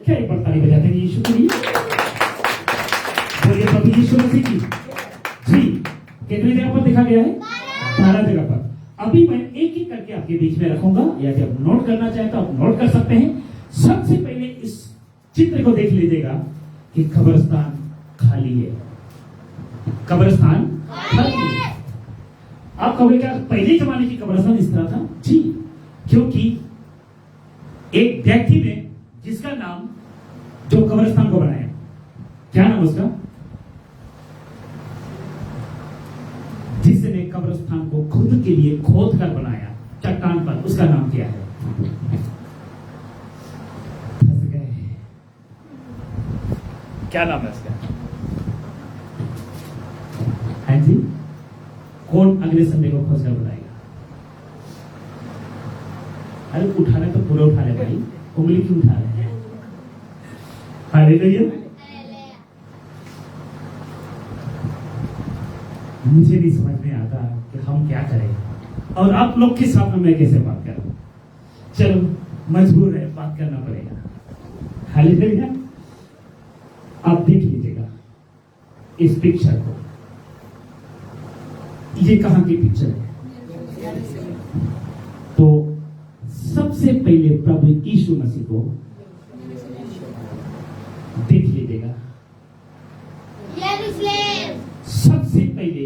क्या एक बार ताली बजाते हैं यीशु के लिए? बोलिए प्रभु यीशु मसीह की जी। कितनी जगह पर देखा गया है? 12 जगह पर। अभी मैं एक एक करके आपके बीच में रखूंगा, यदि आप नोट करना चाहें तो आप नोट कर सकते हैं। सबसे पहले इस चित्र को देख लीजिएगा कि कब्रिस्तान खाली है। कब्रिस्तान खाली है। आप कहोगे क्या पहले जमाने की कब्रिस्तान इस तरह था? जी, क्योंकि एक व्यक्ति ने जिसका नाम, जो कब्रिस्तान को बनाया, क्या नाम उसका? जिसने कब्रिस्तान को खुद के लिए खोद कर बनाया चट्टान पर, उसका नाम क्या है? फंस गए। क्या नाम है उसका? हाँ जी, कौन अगले संडे को खोज कर बताएगा? अरे उठाना तो पूरा उठा ले भाई, उंगली क्यों उठा रहे हैं? हालेलुया। मुझे नहीं समझ में आता कि हम क्या करें और आप लोग के सामने मैं कैसे बात करूं। चलो मजबूर है, बात करना पड़ेगा। हालेलुया। आप देख लीजिएगा इस पिक्चर को। ये कहां की पिक्चर है? तो सबसे पहले प्रभु यीशु मसीह को देख लीजिएगा। सबसे पहले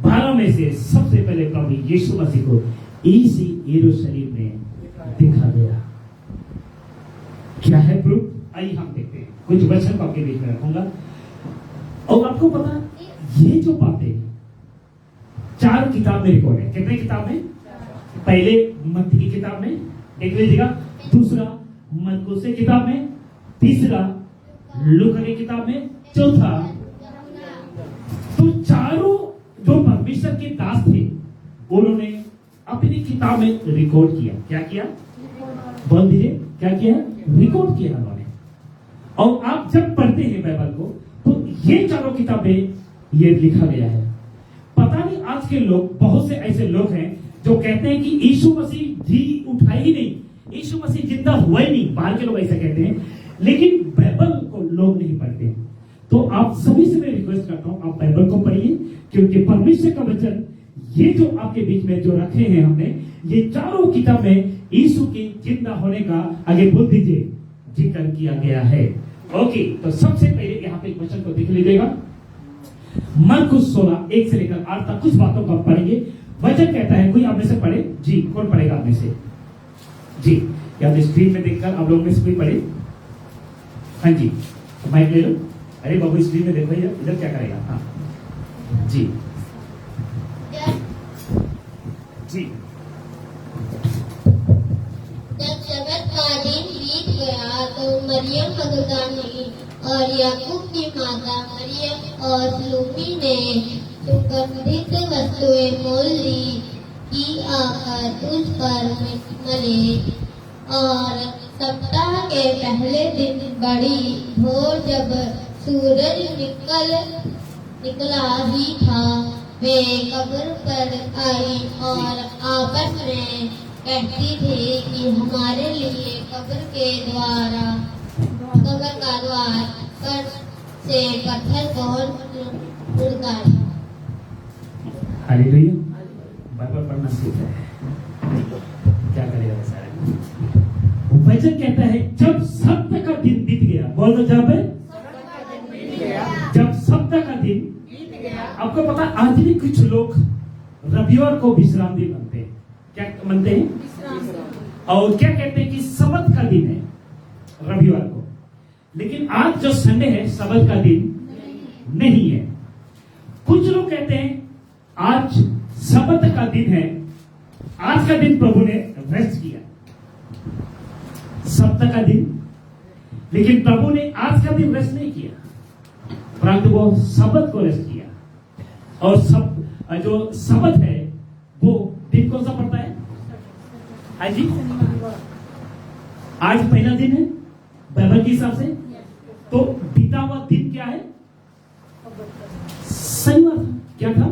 12 में से सबसे पहले प्रभु यीशु मसीह को इसी यरूशलेम में देखा गया। क्या है प्रूफ? आइए हम देखते हैं। कुछ वचन को आपके बीच में रखूंगा। और आपको पता, ये जो बातें 4 किताब में रिकॉर्ड है। कितने किताब में? पहले मत्ती की किताब में देख लीजिएगा, दूसरा मरकुस की किताब में, तीसरा लूका की किताब में, चौथा। तो चारों जो परमेश्वर के दास थे उन्होंने अपनी किताब में रिकॉर्ड किया। क्या किया? बोल दीजिए, क्या किया? रिकॉर्ड किया उन्होंने। और आप जब पढ़ते हैं बाइबल को तो ये चारों किताबें ये लिखा गया है। पता नहीं आज के लोग, बहुत से ऐसे लोग हैं जो कहते हैं कि यीशु मसीह जी उठा ही नहीं, यीशु मसीह जिंदा हुआ ही नहीं। बाहर के लोग ऐसा कहते हैं, लेकिन बाइबल को लोग नहीं पढ़ते हैं। तो आप सभी से मैं रिक्वेस्ट करता हूं, आप बाइबल को पढ़िए, क्योंकि परमेश्वर का वचन ये जो आपके बीच में जो रखे हैं हमने, ये चारों किताब में यीशु के जिंदा होने का, आगे बोल दीजिए, जिक्र किया गया है। ओके, तो सबसे पहले यहाँ पे एक वचन को देख लीजिएगा। मरकुस 16 1 से लेकर 8 तक कुछ बातों को आप पढ़ेंगे। वचन कहता है, कोई आप में से पढ़े? जी, कौन पढ़ेगा आप में से? जी, या स्क्रीन में देखकर आप लोगों में से कोई पढ़े? हाँ जी, माइक ले लो। अरे बाबू स्क्रीन में देखो, इधर क्या करेगा? हाँ जी जी। जब शबत का दिन बीत गया तो मरियम मगदलीनी और याकूब की माता मरियम और सलोमी ने सुगंधित वस्तुएं मोल ली कि आकर उस पर मले। और सप्ताह के पहले दिन बड़ी भोर जब सूरज निकला ही था, वे कब्र पर आई और आपस में कहती थी कि हमारे लिए कब्र का द्वार पर से पत्थर कौन उड़ाया। हालेलुया। बाइबल पढ़ना सीख है, क्या करेगा बेचारा। वचन कहता है जब सप्ताह का दिन बीत गया, बोल दो जब सप्ताह का दिन। आपको पता, आज भी कुछ लोग रविवार को विश्राम दिन मानते हैं। क्या मानते हैं? और क्या कहते हैं कि सबत का दिन है रविवार को। लेकिन आज जो संडे है, सबत का दिन नहीं है। कुछ लोग कहते हैं आज सबत का दिन है, आज का दिन प्रभु ने रेस्ट किया, सप्ताह का दिन। लेकिन प्रभु ने आज का दिन रेस्ट नहीं किया, परंतु वो सबत को रेस्ट किया। और जो सबत है वो दिन कौन सा पड़ता है? आज जी, आज पहला दिन है बाइबल के हिसाब से। तो बीता हुआ दिन क्या है? शनिवार था। क्या था?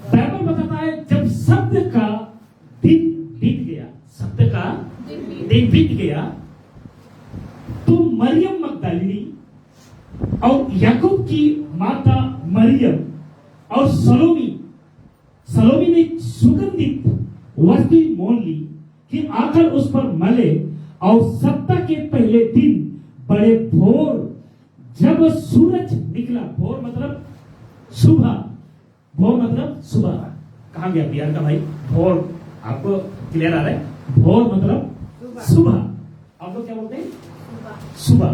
बाइबल बताता है जब सप्ताह का दिन बीत गया, सप्ताह का दिन बीत गया, तो मरियम मगदलीनी और याकूब की माता मरियम और सलोमी ने सुगंधित वस्तु मोल ली कि आकर उस पर मले। और सप्ताह के पहले दिन बड़े भोर जब सूरज निकला, भोर मतलब सुबह, भोर मतलब सुबह। कहां गया बिहार का भाई? भोर आपको क्लियर आ रहा है? भोर मतलब सुबह। आप लोग क्या बोलते हैं? सुबह।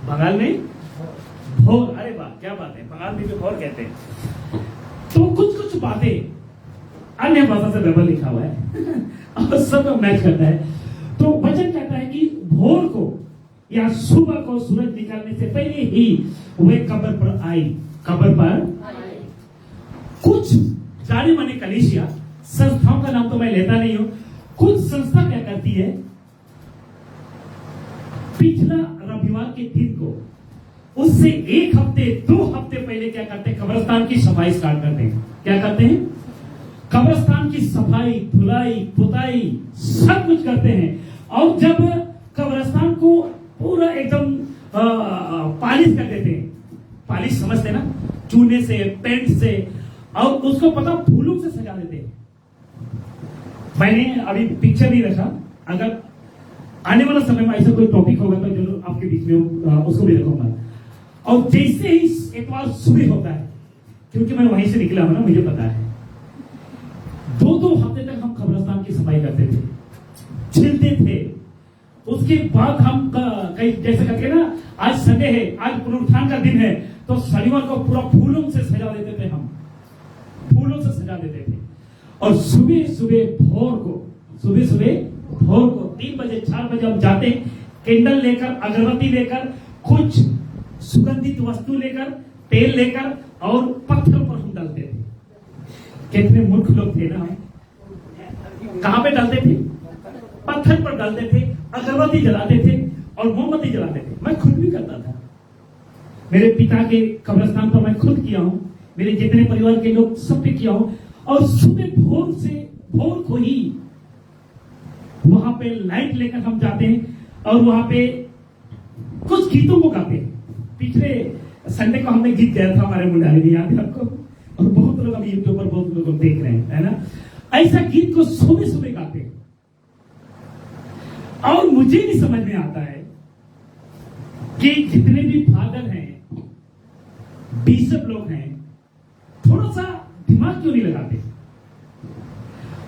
बंगाल में भोर। अरे वाह, क्या बात है, बंगाल में भी भोर कहते हैं। तो कुछ बातें अन्य भाषा से बाइबल लिखा हुआ है और सब मैच करता है। तो वचन कहता है कि भोर को या सुबह को सूरज निकलने से पहले ही वे कब्र पर आई। कब्र पर कुछ जाने माने कलीसिया संस्थाओं का नाम तो मैं लेता नहीं हूं, कुछ संस्था क्या करती है, पिछला रविवार के दिन को उससे 1 हफ्ते 2 हफ्ते पहले क्या करते हैं, कब्रिस्तान की सफाई स्टार्ट करते हैं। क्या करते हैं? कब्रिस्तान की सफाई, धुलाई, पुताई सब कुछ करते हैं। और जब कब्रिस्तान को पूरा एकदम पालिश कर देते हैं, पालिश समझते हैं ना, चूने से, पेंट से, और उसको पता फूलों से सजा देते हैं। मैंने अभी पिक्चर नहीं रखा, अगर आने वाला समय में ऐसा कोई टॉपिक होगा तो जरूर आपके बीच में उसको भी रखूंगा। और जैसे ही इतवार सुबह होता है, क्योंकि मैं वहीं से निकला हूं ना, मुझे पता है, 2-2 हफ्ते तक हम कब्रिस्तान की सफाई करते थे, छिलते थे। उसके बाद हम कहीं जैसे करके ना, आज संडे है, आज पुनरुत्थान का दिन है, तो शनिवार को पूरा फूलों से सजा देते थे, हम फूलों से सजा देते थे। और सुबह सुबह भोर को 3 बजे 4 बजे हम जाते, कैंडल लेकर, अगरबत्ती लेकर, कुछ सुगंधित वस्तु लेकर, तेल लेकर, और पत्थर पर हम डालते थे। कितने मूर्ख लोग थे ना हम। कहां पे डालते थे? पत्थर पर डालते थे, अगरबत्ती जलाते थे और मोमबत्ती जलाते थे। मैं खुद भी करता था, मेरे पिता के कब्रिस्तान पर मैं खुद किया हूं, मेरे जितने परिवार के लोग सब पे किया हूं। और सुबह भोर को ही वहां पे लाइट लेकर हम जाते हैं और वहां पे कुछ गीतों को गाते हैं। पिछले संडे को हमने गीत गाया था, हमारे मुंडाली में, याद है आपको? और बहुत लोग अभी यूट्यूब पर बहुत लोग देख रहे हैं, है ना? ऐसा गीत को सुबह सुबह गाते हैं। और मुझे नहीं समझ में आता है कि जितने भी फादर हैं, बिशप लोग हैं, थोड़ा सा दिमाग क्यों नहीं लगाते?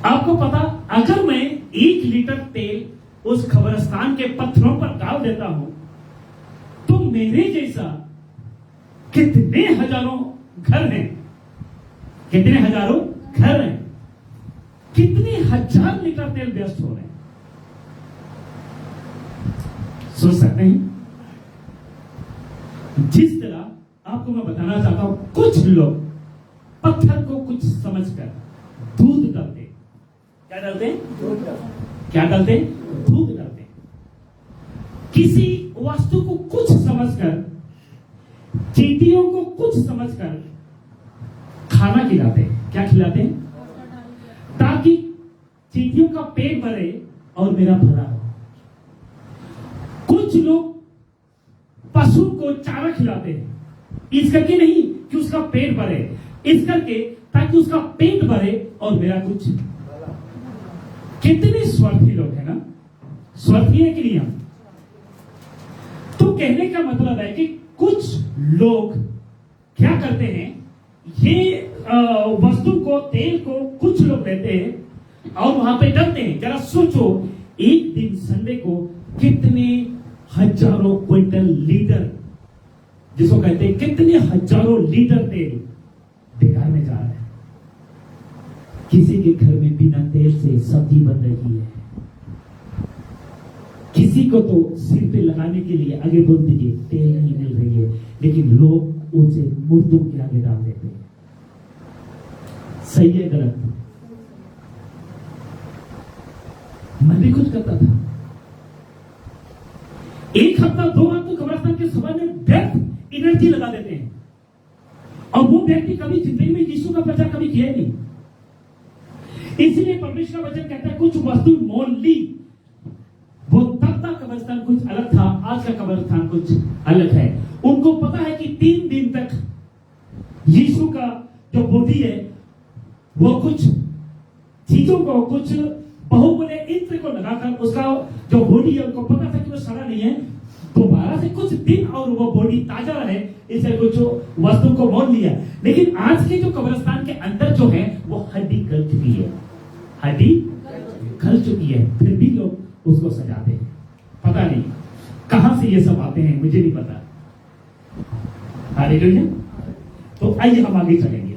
आपको पता, अगर मैं 1 लीटर तेल उस कब्रिस्तान के पत्थरों पर डाल देता हूं, तो मेरे जैसा कितने हजारों घर हैं, कितने हजारों घर हैं, कितने हजार लीटर तेल व्यस्त हो रहे हैं। सोच सकते हैं? जिस तरह आपको मैं बताना चाहता हूं, कुछ लोग पत्थर को कुछ समझकर दूध डालते। क्या डालते हैं? क्या डालते हैं? दूध डालते हैं। किसी वस्तु को कुछ समझकर, चींटियों को कुछ समझकर खाना खिलाते हैं। क्या खिलाते हैं? ताकि चींटियों का पेट भरे और मेरा भरा हो। कुछ लोग पशु को चारा खिलाते हैं, इस करके नहीं कि उसका पेट भरे, इस करके ताकि उसका पेट भरे और मेरा कुछ। कितने स्वार्थी लोग हैं ना? स्वार्थी है कि नहीं हम? तो कहने का मतलब है कि कुछ लोग क्या करते हैं, ये वस्तु को, तेल को कुछ लोग लेते हैं और वहां पे डालते हैं। जरा सोचो, एक दिन संडे को कितने हजारों क्विंटल, लीटर, जिसको कहते हैं, कितने हजारों लीटर तेल बेकार में जा रहा है। किसी के घर में बिना तेल से सब्जी बन रही है, किसी को तो सिर पे लगाने के लिए, आगे बोल दीजिए, तेल नहीं मिल रही है, लेकिन लोग उसे मुर्दों के आगे डाल देते हैं। सही है गलत? मैं भी कुछ करता था। 1 हफ्ता 2 हफ्ता कब्रिस्तान के सभा में व्यर्थ एनर्जी लगा देते हैं, और वो व्यक्ति कभी जिंदगी में यीशु का प्रचार कभी किया नहीं। इसलिए परमेश्वर का वचन कहता है, कुछ वस्तु मोल ली। वो तब तक कब्रिस्तान कुछ अलग था, आज का कब्रिस्तान कुछ अलग है। उनको पता है कि 3 दिन तक यीशु का जो बॉडी है, वो कुछ चीजों को, कुछ बहुमूल्य इत्र को लगाकर उसका जो बॉडी है, उनको पता था कि वो सड़ा नहीं है, दोबारा से कुछ दिन और वो बॉडी ताजा रहे, इसलिए कुछ वस्तु को मोल लिया। लेकिन आज के जो कब्रिस्तान के अंदर जो है, वो हड्डी गल चुकी है, हड्डी गल चुकी है, फिर भी लोग उसको सजाते हैं। पता नहीं कहां से ये सब आते हैं, मुझे नहीं पता। हालेलुया। तो आइए हम आगे चलेंगे।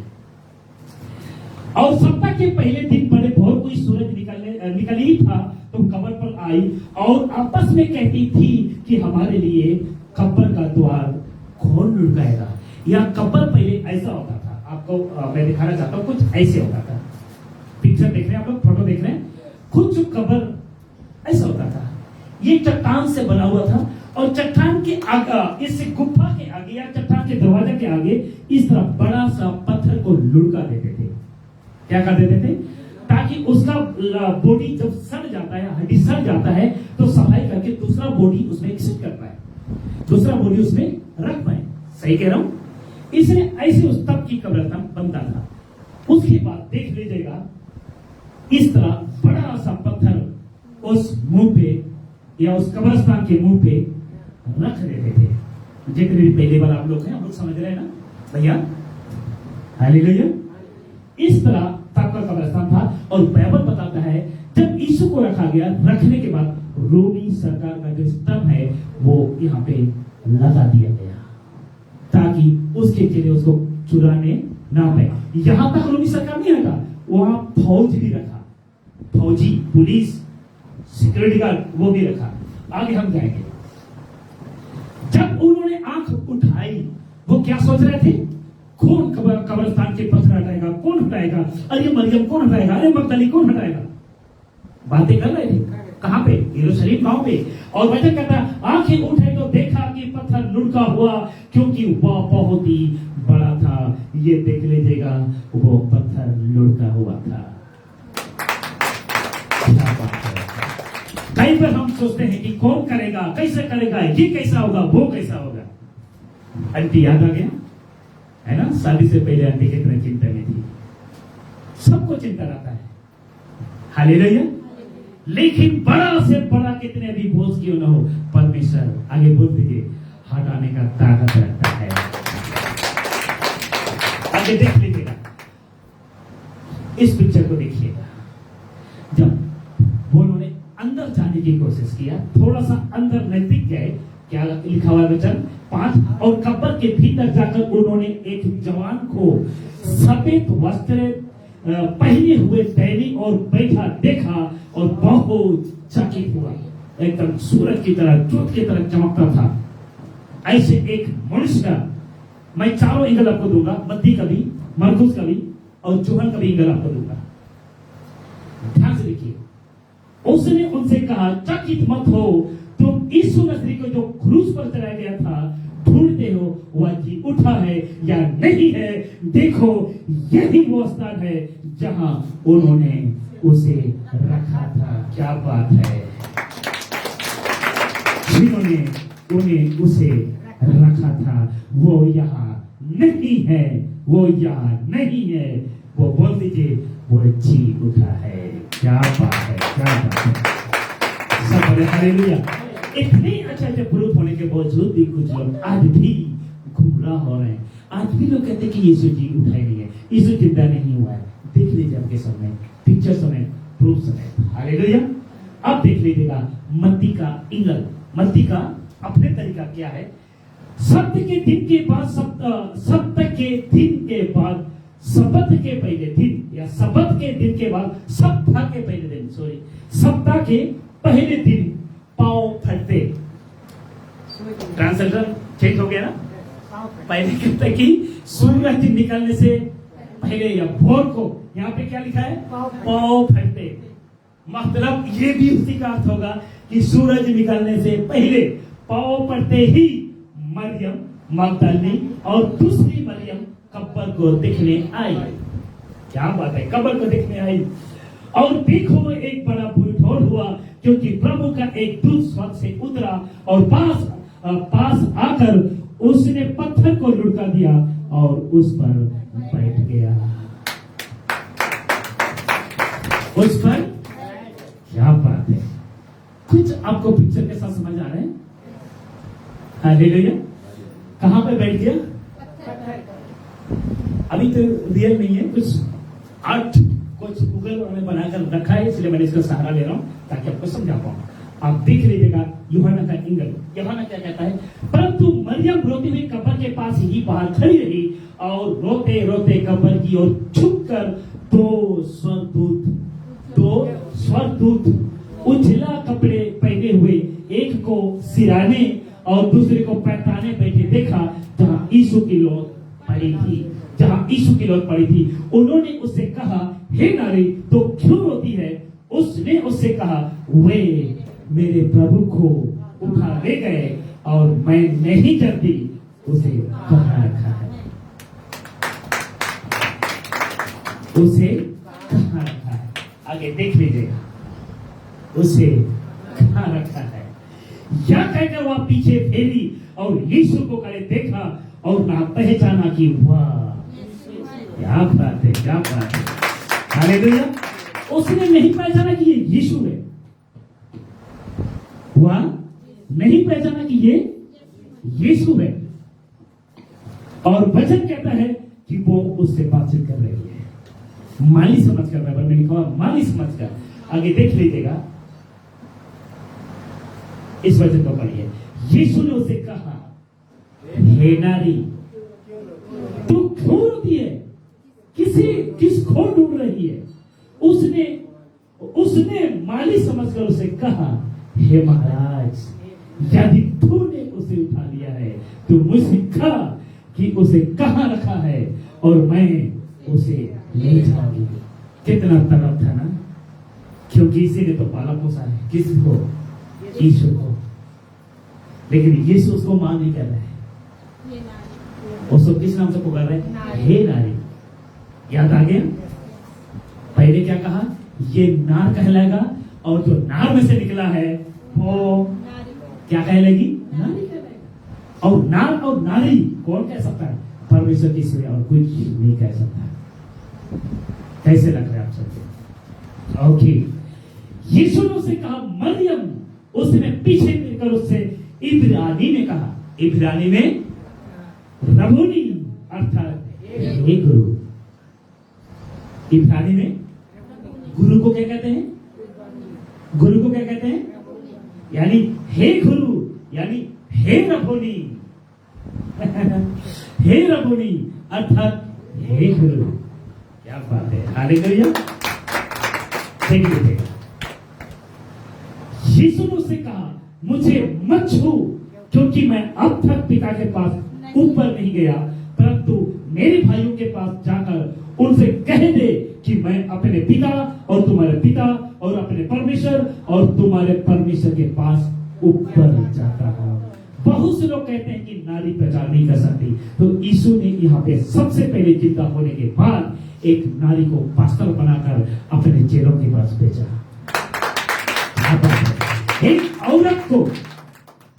और सप्ताह के पहले दिन बड़े भोर को सूरज निकली था, तो कब्र पर आई और आपस में कहती थी कि हमारे लिए कब्र का द्वार कौन लुढ़काएगा। या कब्र पहले ऐसा होता था, आपको मैं दिखाना चाहता हूं, कुछ ऐसे होता था। पिक्चर देख रहे हैं आप लोग, फोटो देख रहे हैं, कुछ कब्र ऐसा होता था। ये चट्टान से बना हुआ था और चट्टान के आगे, इस गुफा के आगे या चट्टान के दरवाजे के आगे इस तरह बड़ा सा पत्थर को लुढ़का देते थे। क्या कर देते थे? ताकि उसका बॉडी जब सड़ जाता है, हड्डी सड़ जाता है, तो सफाई करके दूसरा बॉडी उसमें एक्सेप्ट कर पाए, दूसरा बॉडी उसमें रख पाए। सही कह रहा हूं? इसलिए ऐसे उस तब की कब्रिस्तान बनता था। उसके बाद देख लीजिएगा इस तरह बड़ा सा पत्थर उस मुंह पे या उस कब्रिस्तान के मुंह पे रख देते थे। जितने भी पहली बार आप लोग हैं, आप लोग समझ रहे हैं ना भैया? हालेलुया। इस तरह तब का कब्रिस्तान था। और बाइबल बताता है जब यीशु को रखा गया, रखने के बाद रोमी सरकार का जो स्तंभ है वो यहाँ पे लगा दिया गया ताकि उसके चेहरे उसको चुराने ना पाए। यहां तक रोमी सरकार नहीं रखा, वहां फौज भी रखा, फौजी, पुलिस, सिक्योरिटी गार्ड वो भी रखा। आगे हम जाएंगे। जब उन्होंने आंख उठाई, वो क्या सोच रहे थे? कौन कब्रिस्तान के पत्थर हटाएगा? कौन हटाएगा? अरे मरियम कौन हटाएगा? अरे मगदली कौन हटाएगा? बातें कर रहे थे। कहां पे? यरूशलेम गांव पे। और वचन कहता है आंखें उठे तो देखा कि पत्थर लुढ़का हुआ, क्योंकि वह बहुत ही बड़ा था। ये देख लीजिएगा, वो पत्थर लुढ़का हुआ था। क्या बात है। कई बार हम सोचते हैं कि कौन करेगा, कैसे करेगा, ये कैसा होगा, वो कैसा होगा। आंटी याद आ गया है ना? शादी से पहले आंटी कितने चिंता में थी। सबको चिंता रहता है। हालेलुया। लेकिन बड़ा से बड़ा कितने भी बोझ क्यों ना हो, परमेश्वर, आगे बोल दीजिए, हटाने का ताकत रखता है। आगे देख लीजिएगा, इस पिक्चर को देखिएगा। जब उन्होंने अंदर जाने की कोशिश किया, थोड़ा सा अंदर नजदीक गए, क्या लिखा हुआ वचन 5, और कब्र के भीतर जाकर उन्होंने एक जवान को सफेद वस्त्र पहने हुए टहनी और बैठा देखा और बहुत चकित हुआ। एकदम सूरज की तरह, जोत की तरह चमकता था। ऐसे एक मनुष्य, मैं चारों एंगल आपको दूंगा, मत्ती का भी, मरकुस का भी और यूहन्ना का भी एंगल आपको दूंगा। ध्यान से देखिए। उसने उनसे कहा, चकित मत हो, तुम यीशु नसरी को जो क्रूस पर चढ़ाया गया था ढूंढते हो, वह जी उठा है या नहीं है? देखो, यही वो स्थान है जहां उन्होंने उसे रखा था। क्या बात है। जिन्होंने उन्हें उसे रखा था वो यहाँ नहीं है, वो यहाँ नहीं है। वो बोल दीजिए, वो जी उठा है। क्या बात है, क्या बात है। सब बोले हालेलुया। इतने अच्छे प्रूफ होने के बावजूद भी कुछ लोग आज भी गुमराह हो रहे हैं। आज भी लोग कहते हैं कि यीशु जी उठाए नहीं है, यीशु जिंदा नहीं हुआ है। देख लीजिए आपके सामने पिक्चर समेत, प्रूफ समेत। हालेलुया। अब देख लीजिएगा मत्ती का एंगल, मत्ती का अपने तरीका क्या है। सत्य के दिन के बाद, सप्ताह के दिन के बाद, शब्द के पहले दिन या शब्द के दिन के बाद, सप्ताह के पहले दिन, सॉरी, सप्ताह के पहले दिन पांव फटते। ट्रांसलेटर चेंज हो गया ना? पहले कहते कि सूरज निकलने से पहले या भोर को, यहाँ पे क्या लिखा है? पांव फटते। मतलब ये भी उसी का अर्थ होगा कि सूरज निकलने से पहले पांव पड़ते ही मरियम मगदली और दूसरी मरियम कब्र को देखने आई। क्या बात है, कब्र को देखने आई। और देखो, एक बड़ा भूलथोड़ हुआ, क्योंकि प्रभु का एक दूत स्वर्ग से उतरा और पास आकर उसने पत्थर को लुढ़का दिया और उस पर बैठ गया। उस पर, क्या बात है। कुछ आपको पिक्चर के साथ समझ आ रहे हैं? हालेलुया। कहां पे बैठ गया? अभी तो रियल नहीं है, कुछ आर्ट, कुछ गूगल उन्होंने बनाकर रखा है, इसलिए मैंने इसका सहारा ले रहा हूं ताकि आपको समझा पाऊं। आप देख लीजिएगा यूहन्ना का एंगल। यूहन्ना क्या कहता है? परंतु मरियम रोती हुई कब्र के पास ही बाहर खड़ी रही और रोते रोते कब्र की ओर झुककर दो स्वर्गदूत उजला कपड़े पहने हुए, एक को सिराने और दूसरे को पैताने बैठे देखा, जहां यीशु की लौट पड़ी थी, जहां यीशु की लौट पड़ी थी। उन्होंने उससे कहा, हे नारी, तो क्यों रोती है? उसने उससे कहा, वे मेरे प्रभु को उठा ले गए और मैं नहीं जानती उसे कहाँ रखा है, उसे कहाँ रखा है। आगे देख लीजिएगा, उसे कहाँ रखा है। या कहकर वह पीछे फेरी और यीशु को करे देखा और ना पहचाना कि वाह, क्या बात है, क्या बात है। हालेलुया। उसने नहीं पहचाना कि ये यीशु है, वह नहीं पहचाना कि ये यीशु है। और वचन कहता है कि वो उससे बातचीत कर रही है, माली समझ कर। मैंने लिखा माली समझ कर। आगे देख लीजिएगा, इस वचन को पढ़िए। यीशु ने उसे कहा, हे नारी, तू क्यों रोती है? किसको ढूंढ रही है? उसने माली समझकर उसे कहा, हे महाराज, यदि तूने उसे उठा लिया है तो मुझसे कहा कि उसे कहाँ रखा है और मैं उसे ले जाऊंगी। कितना तड़प था ना, क्योंकि इसी ने तो पाला पोसा है। किसको? यीशु को। लेकिन यीशु उसको मां नहीं कर रहा है, उसको किस नाम से पुकार रहा है? हे नारी। याद आ गया? पहले क्या कहा? ये नार कहलाएगा, और जो नार में से निकला है वो क्या कहलाएगी? नारी कहलाएगा। और नार और नारी कौन कह सकता है? परमेश्वर की सिवा और कोई नहीं कह सकता। कैसे लग रहा है आप सबको? ओके। यीशु ने उसे कहा, मरियम। उसने पीछे मिलकर उससे इब्रानी में कहा, इब्रानी में रबूनी अर्थात हे गुरु। इब्रानी में गुरु को क्या कहते हैं? गुरु को क्या कहते हैं? यानी हे गुरु, यानी हे रबूनी। हे रबूनी अर्थात हे गुरु। क्या बात है, हालेलुया। देखिए, यीशु ने उससे कहा, मुझे मत छू, क्योंकि मैं अब तक पिता के पास ऊपर नहीं गया, परंतु मेरे भाइयों के पास जाकर उनसे कह दे कि मैं अपने पिता और तुम्हारे पिता और अपने परमेश्वर और तुम्हारे परमेश्वर के पास ऊपर जाता हूं। बहुत से लोग कहते हैं कि नारी प्रचार नहीं कर सकती, तो यीशु ने यहाँ पे सबसे पहले जिंदा होने के बाद एक नारी को पास्टर बनाकर अपने चेलों के पास भेजा। एक औरत को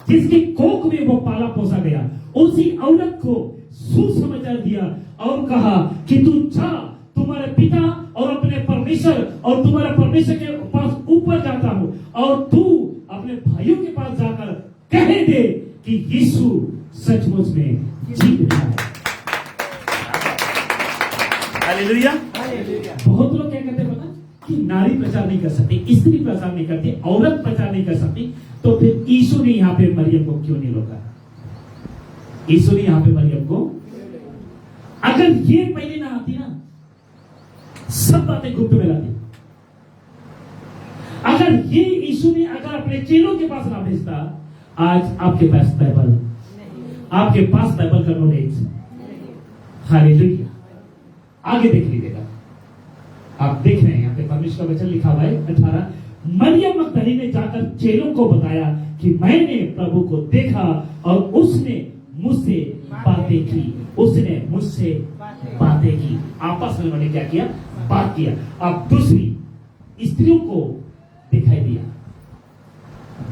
जिसकी कोख में वो पाला पोसा गया, उसी औरत को सुसमाचार दिया और कहा कि तू जा, तुम्हारे पिता और अपने परमेश्वर और तुम्हारे परमेश्वर के पास ऊपर जाता हूं, और तू अपने भाइयों के पास जाकर कह दे कि यीशु सचमुच में जी रहा है। हालेलुया। बहुत लोग क्या कहते हैं पता, कि नारी प्रचार नहीं कर सकती, स्त्री प्रचार नहीं करती, औरत प्रचार नहीं कर सकती, तो फिर यीशु ने यहाँ पे मरियम को क्यों नहीं रोका? यीशु ने यहाँ पे मरियम को, अगर ये पहले ना आती ना, सब बातें गुप्त में लाती। अगर ये यीशु ने अगर अपने चेलों के पास ना भेजता, आज आपके पास बाइबल, आपके पास बाइबल का नॉलेज। हालेलुया। आगे देख लीजिएगा, आप देख रहे हैं यहाँ पे परमेश्वर का वचन लिखा हुआ है 18। मरियम मगदली ने जाकर चेलों को बताया कि मैंने प्रभु को देखा और उसने मुझसे बातें की, उसने मुझसे बातें की। आपस में उन्होंने क्या किया? बात किया। अब दूसरी स्त्रियों को दिखाई दिया,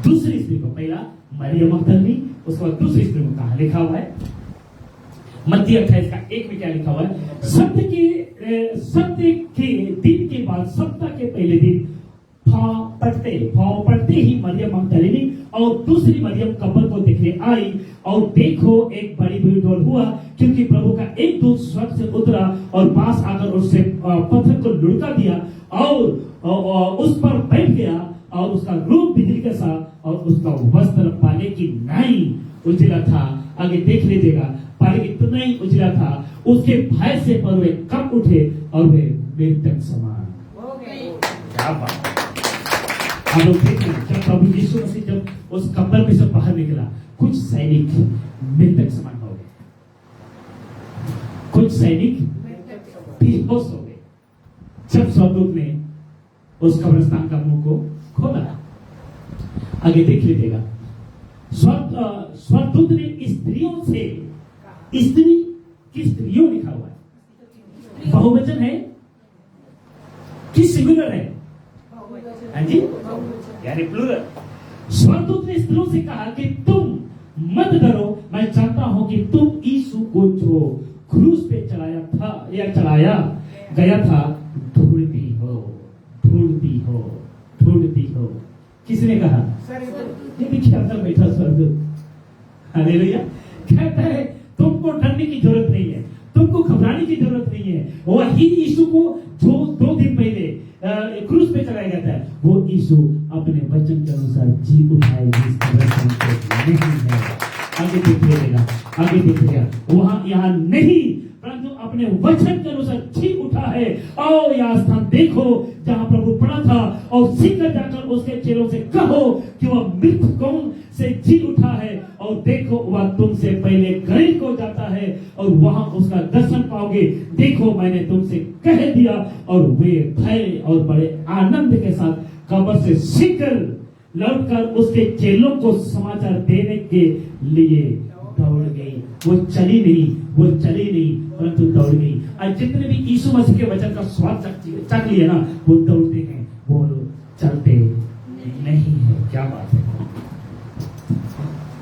दूसरी स्त्री को, पहला मरियम मगदली, उसके बाद दूसरी स्त्री को कहा लिखा हुआ है मत्ती 28 का 1 में क्या लिखा हुआ है? सत्य के दिन के बाद, सप्ताह के पहले दिन पाँव पड़ते ही मरियम मगदलिनी और दूसरी मरियम कब्र को देखने आई, और देखो एक बड़ी भीड़ हुआ, क्योंकि प्रभु का एक दूत स्वर्ग से उतरा और पास आकर उससे पत्थर को लुढ़का दिया और उस पर बैठ गया, और उसका रूप बिजली का सा और उसका वस्त्र पाले की नाई उजला था। आगे देख लीजिएगा, पाले की नाई उजला था। उसके भय से पर वे कब उठे और वे मृतक समान हो गए। क्या बात! आप लोग देखिए, जब प्रभु यीशु मसीह जब उस कब्र में से बाहर निकला, कुछ सैनिक मृतक समान हो गए, कुछ सैनिक बेहोश हो गए जब स्वर्गदूत ने उस कब्रिस्तान का मुंह को खोला। आगे देख लीजिएगा, स्वर्गदूत ने स्त्रियों से, स्त्री की स्त्रियों लिखा हुआ है, बहुवचन है कि सिंगुलर है? हाँ जी, यानी प्लूरल। स्वर्गदूत ने स्त्रियों से कहा कि तुम मत डरो, मैं जानता हूं कि तुम यीशु को जो क्रूस पे चलाया था या चलाया गया था ढूंढती हो। किसने कहा? ये देखिए अंदर बैठा स्वर्गदूत, हालेलुया। कहता है तुमको डरने की जरूरत नहीं है, तुमको घबराने की जरूरत नहीं है। वही यीशु को जो 2 दिन पहले क्रूस पे चलाया गया था, वो यीशु अपने वचन के अनुसार जी उठाएगी, नहीं है। आगे देखिएगा वहां यहाँ नहीं, परंतु अपने वचन के अनुसार जी उठा है। और यह स्थान देखो जहां प्रभु पड़ा था, और सीकर जाकर उसके चेलों से कहो कि वह मृतकों से जी उठा है, और देखो वह तुमसे पहले गलील को जाता है और वहां उसका दर्शन पाओगे। देखो मैंने तुमसे कह दिया। और वे भय और बड़े आनंद के साथ कब्र से सीकर लौटकर उसके चेलों को समाचार देने के लिए दौड़ गई। वो चली नहीं परंतु दौड़ गई। आज जितने भी यीशु मसीह के वचन का स्वाद चख लिए ना, वो दौड़ते हैं, वो चलते नहीं है। क्या बात है।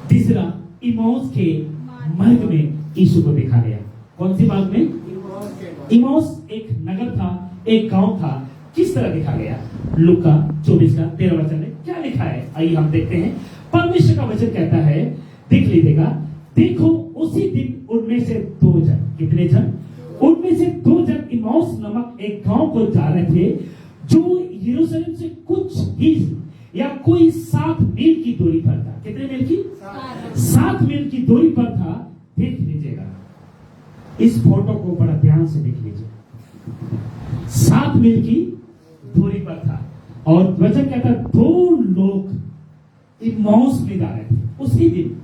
तीसरा, इमाउस के मार्ग में यीशु को देखा गया। कौन सी मार्ग में? इमाउस एक नगर था, एक गांव था। किस तरह देखा गया? लूका 24 का 13 वचन में क्या लिखा है? आइए हम देखते हैं। परमेश्वर का वचन कहता है, देख लीजिएगा, देखो उसी दिन उनमें से 2 जन, कितने जन? उनमें से 2 जन इमाउस नामक एक गांव को जा रहे थे, जो यरूशलेम से कुछ ही या कोई 7 मील की दूरी पर था। कितने मील की? 7 मील की दूरी पर था। देख लीजिएगा, इस फोटो को बड़ा ध्यान से देख लीजिए। 7 मील की दूरी पर था, और वचन कहता 2 लोग इमाउस में जा रहे थे उसी दिन,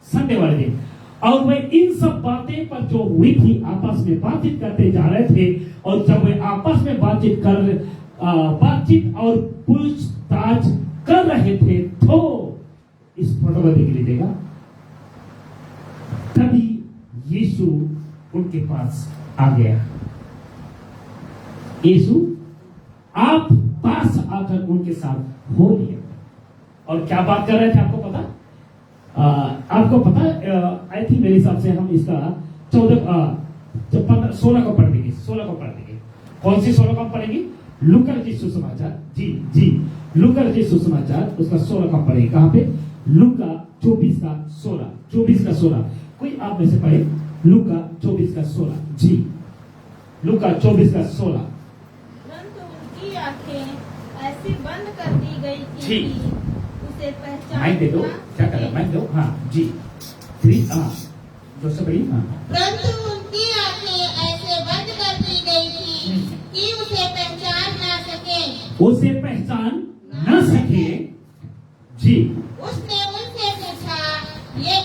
संडे वाले दिन। और वे इन सब बातें पर जो हुई थी आपस में बातचीत करते जा रहे थे। और जब वे आपस में बातचीत और पूछताछ कर रहे थे, तो इस फोटो को देख लीजिएगा, तभी यीशु उनके पास आ गया। यीशु आप पास आकर उनके साथ हो लिया। और क्या बात कर रहे थे आपको पता? आपको पता? आई थिंक मेरे हिसाब से हम इसका 16 को पढ़ देंगे। 16 को पढ़ देंगे। कौन सी 16 को हम पढ़ेंगे? लूका रचित सुसमाचार। जी लूका रचित सुसमाचार, उसका 16 का पढ़ेंगे। कहां पे? लूका 24 का 16। 24 का 16 कोई आप में से पढ़े? लूका 24 का 16। जी, लूका 24 का 16। परंतु उनकी आंखें ऐसी बंद कर दी गई थी जी। कि उसे पहचान माइक दे दो, क्या कर रहा है? माइक दो। हाँ जी, 3 जो सब बड़ी। हाँ, परंतु उनकी आंखें ऐसे बंद कर दी गई थी कि उसे पहचान ना सके। जी, उसने उनसे पूछा, ये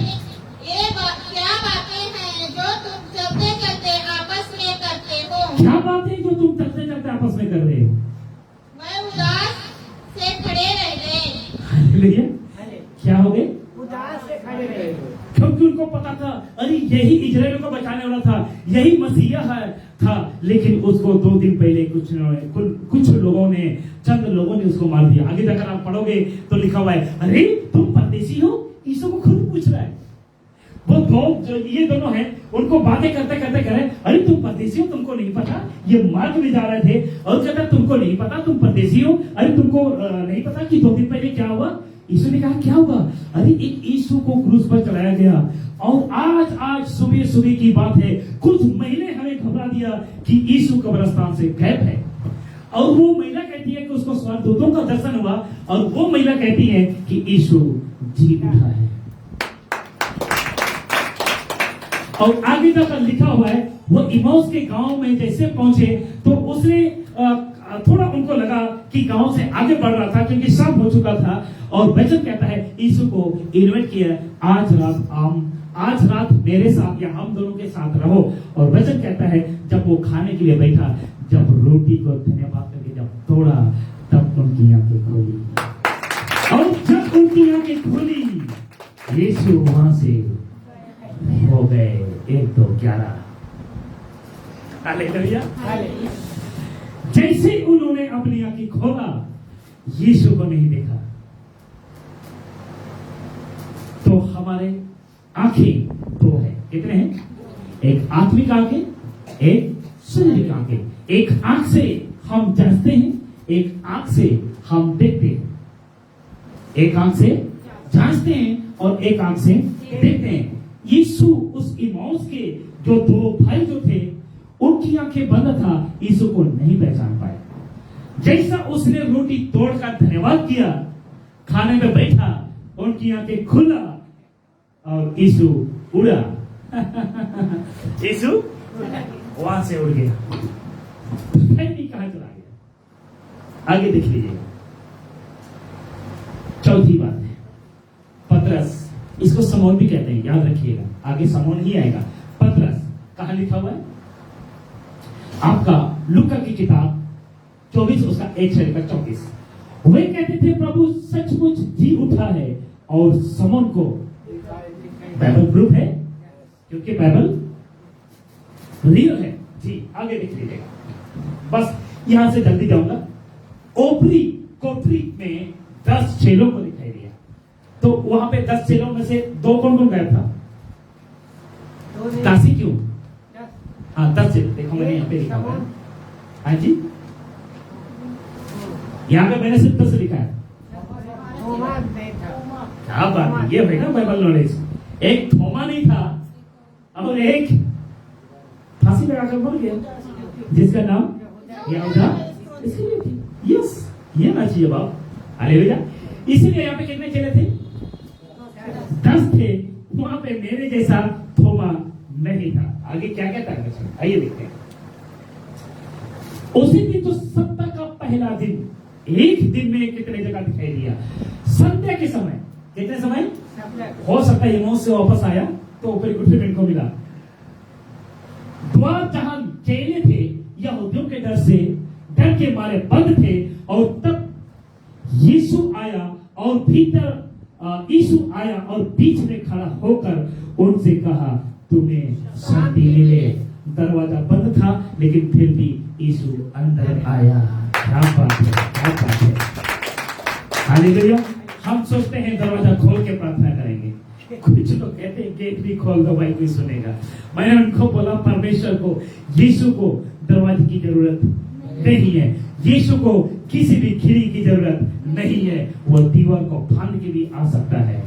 क्या बातें हैं जो तुम चलते चलते आपस में करते हो? क्या बातें जो तुम चलते चलते आपस में कर रहे हो? मैं उदास से खड़े रह गए। हालेलुया। क्या हो गए? उदास से खड़े रहे। क्योंकि उनको पता था, अरे यही इजराइल को बचाने वाला था, यही मसीहा था। लेकिन उसको 2 दिन पहले कुछ लोगों ने, चंद लोगों ने उसको मार दिया। आगे जाकर आप पढ़ोगे तो लिखा हुआ है, अरे तुम परदेशी हो। यीशु को खुद पूछ रहा है। वो ये दोनों हैं, उनको बातें करते करते कह रहे, अरे तुम परदेशी हो, तुमको नहीं पता? ये मार्ग में जा रहे थे और कहता तुमको नहीं पता, तुम परदेशी हो। अरे तुमको नहीं पता कि 2 दिन पहले क्या हुआ? यीशु ने कहा क्या हुआ? अरे एक यीशु को क्रूस पर चढ़ाया गया, और आज सुबह की बात है, कुछ महीने हमें घबरा दिया कि यीशु कब्रिस्तान से गायब है। और वो महिला कहती है कि उसको स्वर्गदूतों का दर्शन हुआ, और वो महिला कहती है कि यीशु जी उठा है। और आगे जाकर लिखा हुआ है, वो इमाउस के गांव में जैसे पहुंचे तो उसने थोड़ा उनको लगा कि गांव से आगे बढ़ रहा था, क्योंकि शाम हो चुका था। और वचन कहता है यीशु को इन्वाइट किया, आज रात मेरे साथ या हम दोनों के साथ रहो। और वचन कहता है जब वो खाने के लिए बैठा, जब रोटी को धन्यवाद करके जब तोड़ा, तब उनकी आंखें खोली। और जब उनकी आंखें खोली हालेलुया। जैसे उन्होंने अपनी आंखें खोला, यीशु को नहीं देखा, तो हमारे आंखें दो है। कितने हैं? एक आत्मिक आंखें, एक शारीरिक आंखें। एक आंख से हम जांचते हैं, एक आंख से हम देखते हैं। एक आंख से जांचते हैं और एक आंख से देखते हैं। यीशु उस इमाउस के जो दो भाई जो थे, उनकी आंखें बंद था, यीशु को नहीं पहचान पाए। जैसा उसने रोटी तोड़कर धन्यवाद किया, खाने में बैठा, उनकी आंखें खुला और यीशु उड़ा। यीशु वहां से उड़ गया, कहां चला गया? आगे देख लीजिए। चौथी बात है पतरस, इसको समौन भी कहते हैं, याद रखिएगा, आगे समौन ही आएगा। पतरस कहां लिखा हुआ है? आपका लूका की किताब 24 उसका 1 से लेकर 34। वे कहते थे प्रभु सचमुच जी उठा है, और समौन को बाइबल प्रूफ है, क्योंकि बाइबल रियल है जी। आगे देख लीजिएगा, बस यहां से जल्दी जाऊंगा। ओपरी कोठरी में 10 चेलों को दिखाई दिया, तो वहां पे 10 चेलों में से 2 कौन गायब था? काशी क्यों? हाँ 10 चेले, देखो मैंने यहाँ पे लिखा हुआ है। हाँ जी, यहाँ पे मैंने सिर्फ 10 लिखा है। क्या बात है, ये है ना बाइबल नॉलेज। एक थोमा नहीं था और एक फांसी लगाकर मर गया, जिसका नाम यहूदा इसलिए थी। यस, ये ना चाहिए बाप। हालेलुया। इसीलिए यहाँ पे कितने चेले थे? 10 थे। वहां पे मेरे जैसा थोमा नहीं था। आगे क्या कहता है, आइए देखते हैं। उसी दिन तो सप्ताह का पहला दिन, एक दिन में कितने जगह दिखाई दिया? संध्या के समय। कितने समय? हो सकता है इमाउस से वापस आया तो ऊपरी कोठरी में इनको मिला। द्वार जहां चेले थे, यहूदियों के डर के मारे बंद थे, और तब यीशु आया और यीशु आया और बीच में खड़ा होकर उनसे कहा, तुम्हें शांति मिले। दरवाजा बंद था, लेकिन फिर भी यीशु अंदर आया। क्या बात है, क्या बात है। हालेलुया। हम सोचते हैं दरवाजा खोल के प्रार्थना करेंगे, कुछ लोग कहते हैं गेट भी खोल दो भाई, कोई सुनेगा। मैंने उनको बोला, परमेश्वर को, यीशु को दरवाजे की जरूरत नहीं है, यीशु को किसी भी खिड़की की जरूरत नहीं है, वो दीवार को फांद के भी आ सकता है।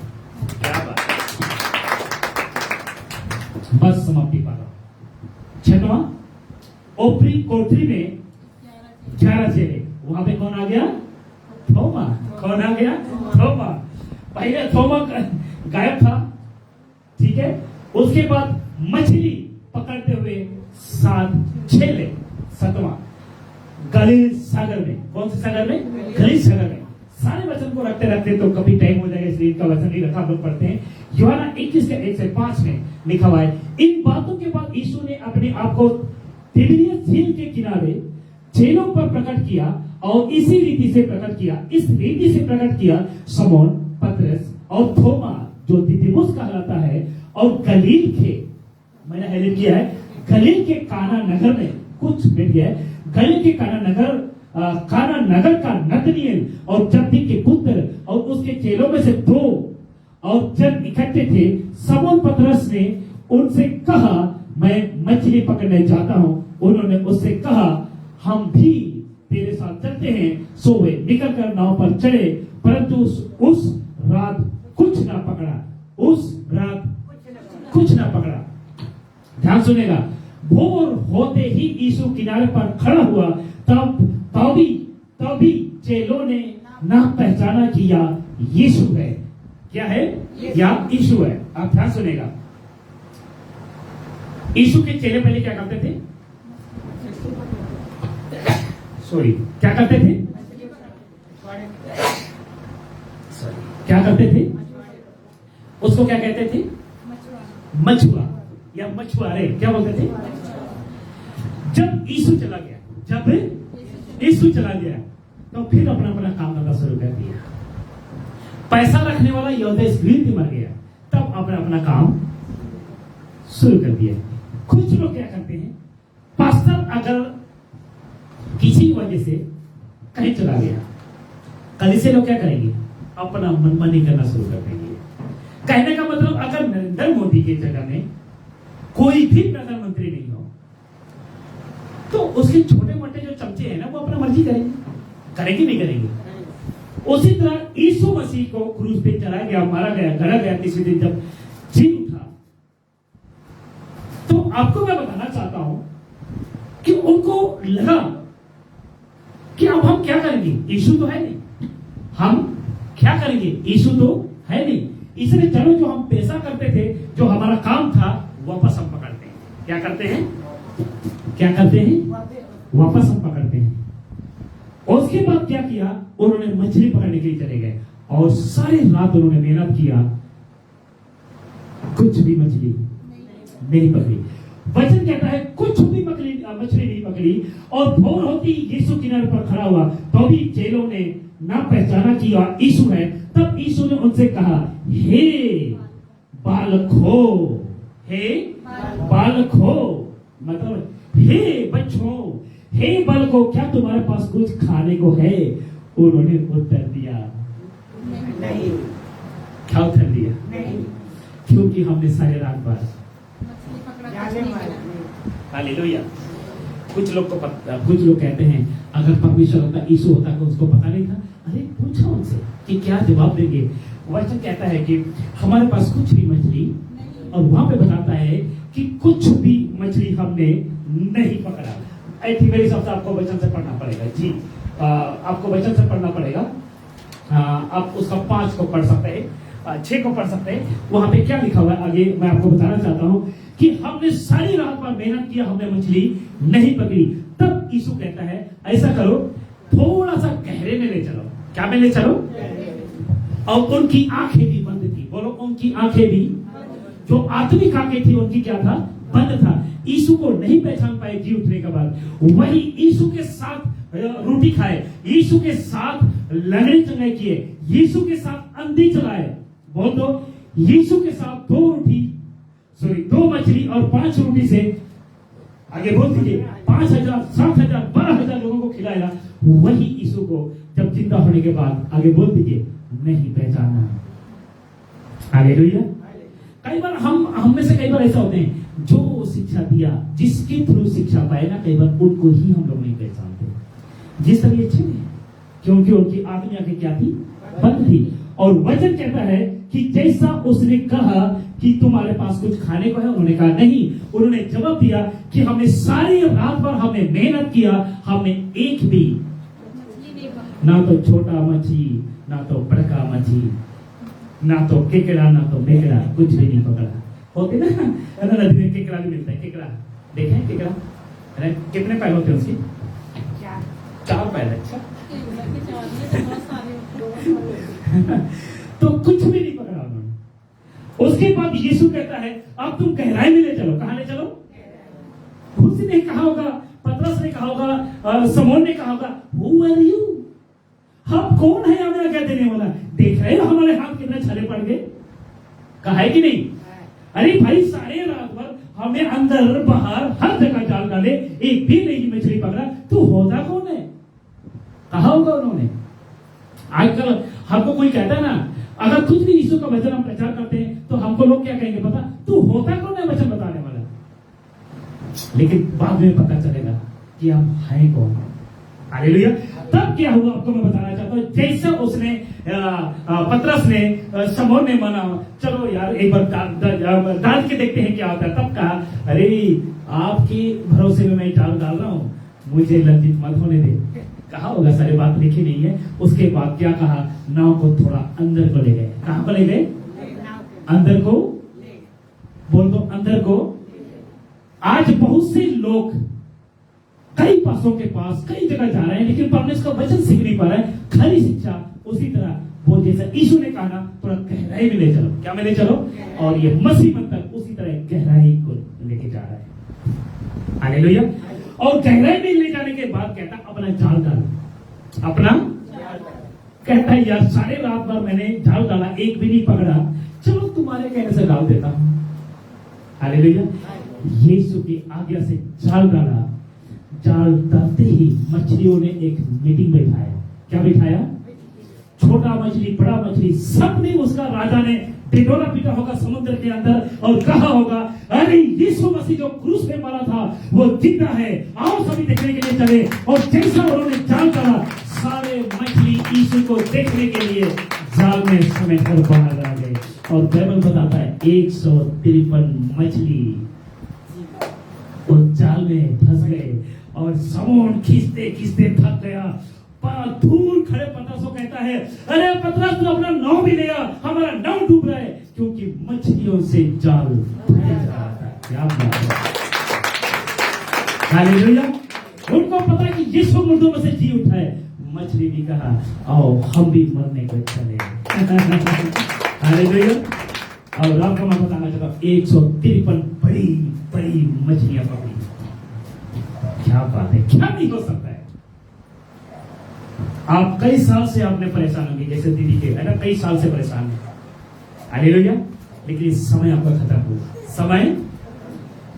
क्या बात। बस समाप्ति पारा। 6वां, ओपरी कोठरी में 11 चेले। वहां पे कौन आ गया? थोमा। कौन आ गया? थोमा। पहले थोमा गायब था, ठीक है। उसके बाद मछली पकड़ते हुए 7 चेले। 7वां, गलील सागर में। कौन से सागर में? गलील सागर में। सारे वचन को रखते रखते तो कभी टाइम हो जाएगा, इसलिए इनका वचन नहीं रखा। हम लोग पढ़ते हैं यूहन्ना 21 के 1 से 5 में लिखा हुआ है, इन बातों के बाद यीशु ने अपने आप को तिबिरियस झील के किनारे चेलों पर प्रकट किया, और इसी रीति से प्रकट किया, इस रीति से प्रकट किया समौन, पतरस और थोमा जो दिदिमुस कहलाता है, और गलील के, मैंने हाईलाइट किया है, गलील के काना नगर में, कुछ मिल गया है, गलील के काना नगर का नतनिएल और जब्दी के पुत्र और उसके चेलों में से 2 और जन इकट्ठे थे। समौन पतरस ने उनसे कहा, मैं मछली पकड़ने जाता हूं। उन्होंने उससे कहा, हम भी तेरे साथ चलते हैं। सो वे निकलकर नाव पर चढ़े, परंतु उस रात कुछ ना पकड़ा। कुछ ना पकड़ा। ध्यान सुनेगा। भोर होते ही यीशु किनारे पर खड़ा हुआ, तभी चेलों ने ना पहचाना कि यह यीशु है। क्या है? या यीशु है। आप ध्यान सुनेगा। यीशु के चेले पहले क्या करते थे? क्या करते थे? क्या करते थे? उसको क्या कहते थे? मछुआ या मछुआरे। क्या बोलते थे? जब यीशु चला गया, तो फिर अपना काम करना शुरू कर दिया। पैसा रखने वाला यहूदा इस्करियोती भी मर गया, तब अपना काम शुरू कर दिया। कुछ लोग क्या करते हैं? पास्टर अगर किसी वजह से कहीं चला गया, कलीसिया लोग क्या करेंगे? अपना मनमानी करना शुरू कर देंगे। कहने का मतलब अगर नरेंद्र मोदी की जगह में कोई भी प्रधानमंत्री नहीं हो तो उसके छोटे मोटे जो चमचे हैं ना वो अपना मर्जी करेंगे नहीं करेंगे? उसी तरह यीशु मसीह को क्रूस पे चढ़ाया गया, मारा गया, गड़ा गया, तीसरे दिन जब जी उठा, तो आपको मैं बताना चाहता हूं कि उनको लगा कि अब हम क्या करेंगे, यीशु तो है नहीं, हम क्या करेंगे, यीशु तो है नहीं, इसलिए चलो जो हम पैसा करते थे, जो हमारा काम था, वापस हम पकड़ते हैं। क्या करते हैं? वापस हम पकड़ते हैं। उसके बाद क्या किया? उन्होंने मछली पकड़ने के लिए चले गए और सारी रात उन्होंने मेहनत किया, कुछ भी मछली नहीं पकड़ी। वचन कहता है कुछ भी मछली नहीं पकड़ी, और भोर होती यीशु किनारे पर खड़ा हुआ, तो भी चेलों ने ना पहचाना कि यीशु है। तब यीशु ने उनसे कहा, हे बालको, मतलब हे बच्चों, हे बालको, क्या तुम्हारे पास कुछ खाने को है? उन्होंने उत्तर दिया नहीं। क्या उत्तर दिया? नहीं, क्योंकि हमने सारे रात भर। हालेलुया। कुछ लोग कहते हैं अगर परमेश्वर होता, यीशु होता तो उसको पता नहीं था। अरे पूछो उनसे कि क्या जवाब देंगे। वचन कहता है कि हमारे पास कुछ भी मछली, और वहां पे बताता है कि कुछ भी मछली हमने नहीं पकड़ा। मेरे हिसाब से आपको वचन से पढ़ना पड़ेगा जी, आपको वचन से पढ़ना पड़ेगा। आप उसका 5 को पढ़ सकते हैं, 6 को पढ़ सकते हैं। वहां पे क्या लिखा हुआ है आगे मैं आपको बताना चाहता हूं कि हमने सारी रात भर मेहनत किया, हमने मछली नहीं पकड़ी। तब यीशु कहता है ऐसा करो, थोड़ा सा गहरे में ले चलो। क्या में ले चलो? और उनकी आंखें भी बंद थी। बोलो, उनकी आंखें भी, जो आत्मिक आंखें थी उनकी क्या था? बंद था। यीशु को नहीं पहचान पाए जी उठने के बाद। वही यीशु के साथ रोटी खाए, यीशु के साथ लंगड़े चंगाई किए, यीशु के साथ अंधी चलाए। बोल दो, यीशु के साथ 2 मछली और 5 रोटी से, आगे बोल दीजिए, 5,000, 7,000, 12,000 लोगों को खिलाया। वही यीशु को जब जिंदा होने के बाद, आगे बोल दीजिए, नहीं पहचाना। हालेलुया। कई बार हम में से कई बार ऐसा होते हैं, जो शिक्षा दिया, जिसके थ्रू शिक्षा पाए ना, कई बार उनको ही हम लोग नहीं पहचानते। जिस तरह अच्छे नहीं, क्योंकि उनकी आत्मा क्या थी? बंद थी। और वचन कहता है कि जैसा उसने कहा कि तुम्हारे पास कुछ खाने को है, उन्होंने कहा नहीं। उन्होंने जवाब दिया कि हमने सारी रात भर हमने मेहनत किया, हमने एक भी, ना तो छोटा मछली, ना तो बड़का मछली, ना तो केकड़ा, ना तो मेकड़ा, कुछ भी नहीं पकड़ा। होते ना नदी में केकड़ा भी मिलता है। केकड़ा देखे हैं? केकड़ा कितने पैर होते हैं उसके? 4 पैर। अच्छा तो कुछ भी नहीं पकड़ा उन्होंने। उसके बाद यीशु कहता है अब तुम गहराई में ले चलो। कहां ले चलो? उसी ने कहा होगा, पतरस ने कहा होगा, समौन ने कहा होगा, हु आर यू? हम कौन है हमें आज्ञा देने वाला? देख रहे हो हमारे हाथ कितने छाले पड़ गए? कहा है कि नहीं? अरे भाई, सारे रात भर हमें अंदर बाहर हर जगह जाल डाले, एक भी नहीं मछली पकड़ा, तो होता कौन है? कहा होगा उन्होंने। आजकल हमको कोई कहता है ना, अगर कुछ भी यीशु का वचन हम प्रचार करते हैं तो हमको लोग क्या कहेंगे पता? तू होता कौन है वचन बताने वाला? लेकिन बाद में पता चलेगा कि हम हैं कौन। हालेलुया। तब क्या हुआ आपको मैं बताना चाहता हूं। जैसे उसने पतरस ने, समौन ने माना, चलो यार एक बार डाल के देखते हैं क्या होता है। तब कहा, अरे आपके भरोसे में मैं डाल डाल रहा हूं, मुझे लज्जित मत होने दे। कहा होगा, सारी बात लिखी नहीं है। उसके बाद क्या कहा? नाव को थोड़ा अंदर को ले गए। कहां पर ले गए? अंदर को। बोल दो, अंदर को। आज बहुत से लोग कई पासों के पास कई जगह जा रहे हैं, लेकिन परमेश्वर का वचन सीख नहीं पा रहे हैं, खाली शिक्षा। उसी तरह वो जैसा यीशु ने कहा ना, थोड़ा गहराई में ले चलो। क्या में ले चलो? और ये मसीह तक उसी तरह गहराई को लेके जा रहा है। हालेलुया। और गहराई में ले जाने के बाद कहता अपना जाल डालो। अपना कहता है यार सारे रात भर मैंने जाल डाला, एक भी नहीं पकड़ा, चलो तुम्हारे कहने से डाल देता हूं। हालेलुया। यीशु की आज्ञा से जाल डाला। जाल डालते ही मछलियों ने एक मीटिंग बैठाया। क्या बैठाया? छोटा मछली, बड़ा मछली, सब ने उसका राजा ने टिटोला पीटा होगा समुद्र के अंदर और कहा होगा, अरे यीशु मसीह जो क्रूस पे मरा था वो जिंदा है, आओ सभी देखने के लिए चले। और जैसा उन्होंने जाल डाला, सारे मछली यीशु को देखने के लिए जाल में समेट कर बाहर आ गए। और बाइबल बताता है 153 मछली उस जाल में फंस गए। और समूह खींचते खींचते थक गया। दूर खड़े पतरस को कहता है, अरे पतरस तू अपना नाव भी ले आ, हमारा नाव डूब रहा है, क्योंकि मछलियों से जाल फैल रहा था। क्या बात है, हालेलुया। उनको पता है कि यीशु मुर्दों में से जी उठा है। मछली भी कहा, आओ हम भी मरने को चले। हालेलुया। और आपको मैं बताना चाहता हूं, 153 बड़ी बड़ी मछलियां पकड़ी। क्या बात है, क्या नहीं हो सकता है। आप कई साल से आपने परेशान होंगे, जैसे दीदी के है ना, कई साल से परेशान है। हालेलुया। लेकिन समय आपका खत्म हुआ। समय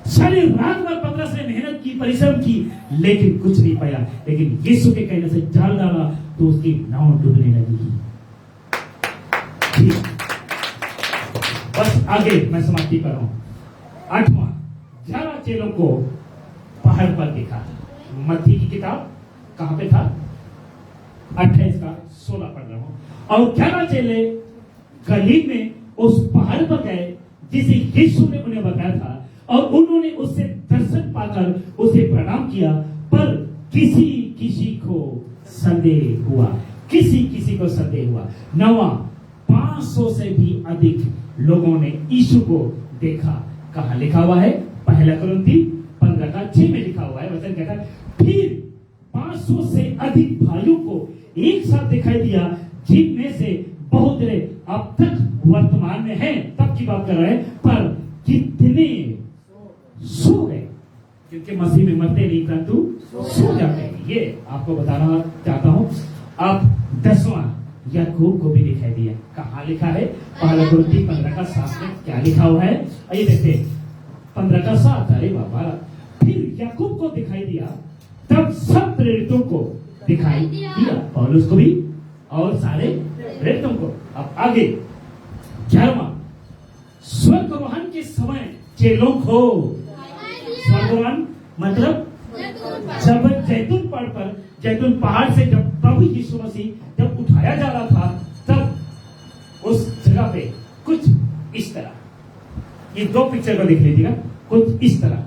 सारी रात भर पतरस ने मेहनत की, परिश्रम की, लेकिन कुछ नहीं पाया। लेकिन यीशु के कहने से जाल डाला तो उसकी नाव डूबने लगी। बस आगे मैं समाप्ति कर रहा हूं। 8वां, 11 चेलों को पहाड़ पर देखा। मत्ती की किताब कहां पे था? 28 का 16 पढ़ रहा हूं। और 11 चेले गलील में उस पहाड़ पर गए जिसे यीशु ने उन्हें बताया था, और उन्होंने उससे दर्शन पाकर उसे प्रणाम किया। पर किसी किसी को संदेह हुआ, किसी किसी को संदेह हुआ। 9वां, 500 से भी अधिक लोगों ने यीशु को देखा। कहां लिखा हुआ है? पहला कुरिन्थी 15 का 6 में लिखा हुआ है। वचन कहता है, फिर 500 से अधिक भाइयों को एक साथ दिखाई दिया, जिनमें से बहुत अब तक वर्तमान में हैं, तब की बात कर रहे हैं, पर कितने सो गए, क्योंकि मसीह में मरते नहीं परंतु सो जाते हैं। ये आपको बताना चाहता हूं। अब 10वां, याकूब को भी दिखाई दिया। कहां लिखा है? पहला कुरिन्थी 15 का 7 में क्या लिखा हुआ है? आइए देखते, 15 का 7। अरे बाबा, फिर याकूब को दिखाई दिया, तब सब प्रेरितों को दिखाई दिया, पौलुस को भी और सारे प्रेरितों को। अब आगे 11वां, स्वर्गारोहण के समय चेलों को, स्वर्गारोहण मतलब जब जैतून पहाड़ से जब प्रभु यीशु मसीह जब उठाया जा रहा था, तब उस जगह पे कुछ इस तरह, ये 2 पिक्चर को देख लीजिएगा, कुछ इस तरह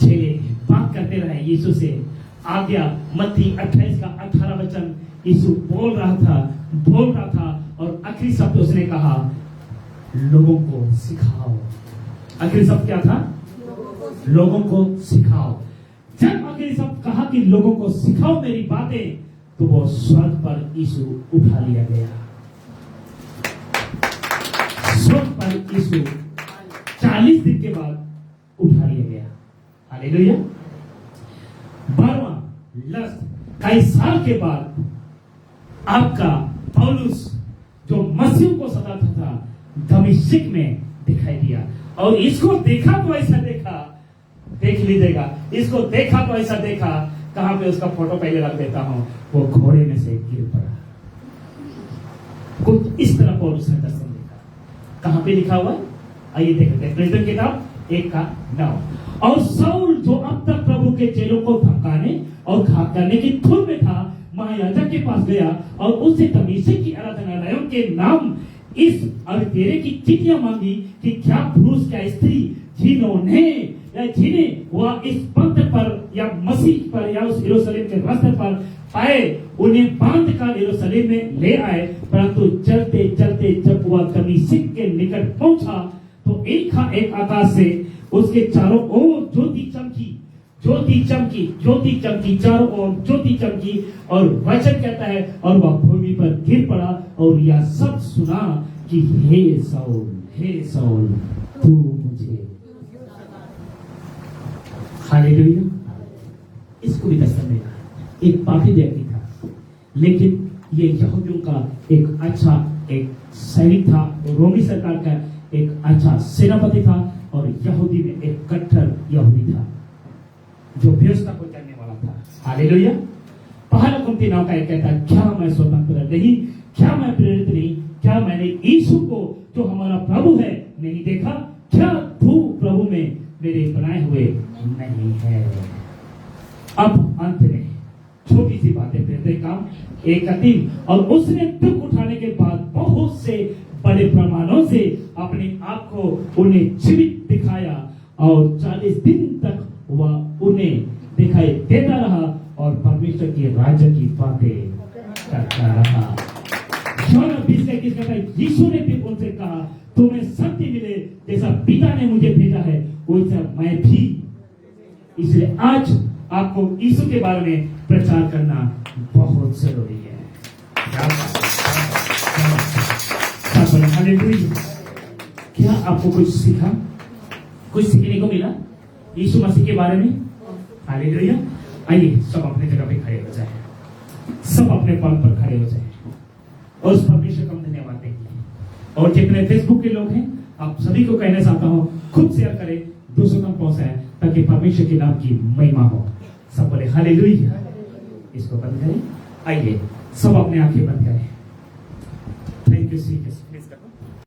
चेले बात करते रहे यीशु से। आज्ञा मत्ती 28 का 18 वचन, यीशु बोल रहा था और आखिरी शब्द उसने कहा, लोगों को सिखाओ। आखिरी शब्द क्या था? लोगों को सिखाओ। जब आखिरी शब्द कहा कि लोगों को सिखाओ मेरी बातें, तो वो स्वर्ग पर यीशु उठा लिया गया। स्वर्ग पर यीशु 40 दिन के बाद उठा लिया गया। हालेलुया। 12वां, कई साल के बाद आपका पौलुस जो मसीह को सताता था, दमिश्क में दिखाई दिया। और इसको देखा तो ऐसा देखा, देख लीजिएगा, इसको देखा तो ऐसा देखा, कहां पे उसका फोटो पहले रख देता हूं, वो घोड़े में से गिर पड़ा। कुछ इस तरह पौलुस ने दर्शन देखा। कहां पे लिखा हुआ है? आइए देखते हैं, प्रेरितों की किताब 1 का 9। और शाऊल जो अब तक प्रभु के चेलों को धमकाने और घात करने की धुन में था, महायाजक के पास गया और उससे दमिश्क की आराधनालयों के नाम इस अवितेरे की चिट्ठियां मांगी कि क्या पुरुष क्या स्त्री जिन्हें वह इस पंथ पर या मसीह पर या उस यरूशलेम के रास्ते पर पाए, उन्हें बांध कर यरूशलेम में ले आए। परंतु चलते चलते जब वह दमिश्क के निकट पहुंचा, तो एक आकाश से उसके चारों ओर ज्योति चमकी, चारों ओर ज्योति चमकी। और वचन कहता है, और वह भूमि पर गिर पड़ा और यह सब सुना कि हे शाऊल तू मुझे। हालेलुया। इसको भी दर्शन मिला। एक पापी व्यक्ति था, लेकिन ये यहूदियों का एक अच्छा एक सैनिक था, रोमी सरकार का एक अच्छा सेनापति था, और यहूदी में एक कट्टर यहूदी था जो व्यवस्था को जानने वाला था। हालेलुया। पहला कुंती नाम का एक कहता है, क्या मैं स्वतंत्र नहीं, क्या मैं प्रेरित नहीं, क्या मैंने यीशु को जो हमारा प्रभु है नहीं देखा, क्या तू प्रभु में मेरे बनाए हुए नहीं है। अब अंत में छोटी सी बातें कहते काम एक अतीम, और उसने दुख उठाने के बाद बहुत से बड़े प्रमाणों से अपने आप को उन्हें जीवित दिखाया और 40 दिन तक वह उन्हें दिखाई देता रहा और परमेश्वर के राज्य की बातें करता रहा। यूहन्ना 20:21 कहता है, यीशु ने भी उनसे कहा, तुम्हें शक्ति मिले जैसा पिता ने मुझे भेजा है वैसा मैं भी। इसलिए आज आपको यीशु के बारे में प्रचार करना बहुत जरूरी है। हालेलुया। क्या आपको कुछ सीखा, कुछ सीखने को मिला यीशु मसीह के बारे में? हालेलुया। आइए सब अपने जगह पे खड़े हो जाए, सब अपने पद पर खड़े हो जाए और उस परमेश्वर को धन्यवाद देंगे। और जितने फेसबुक के लोग हैं, आप सभी को कहना चाहता हूं, खुद शेयर करें, दूसरों तक पहुंचाएं ताकि परमेश्वर के नाम की महिमा हो। सब बोले हालेलुया। इसको बंद करें। आइए सब अपने आंखें बंद करें। Thank you.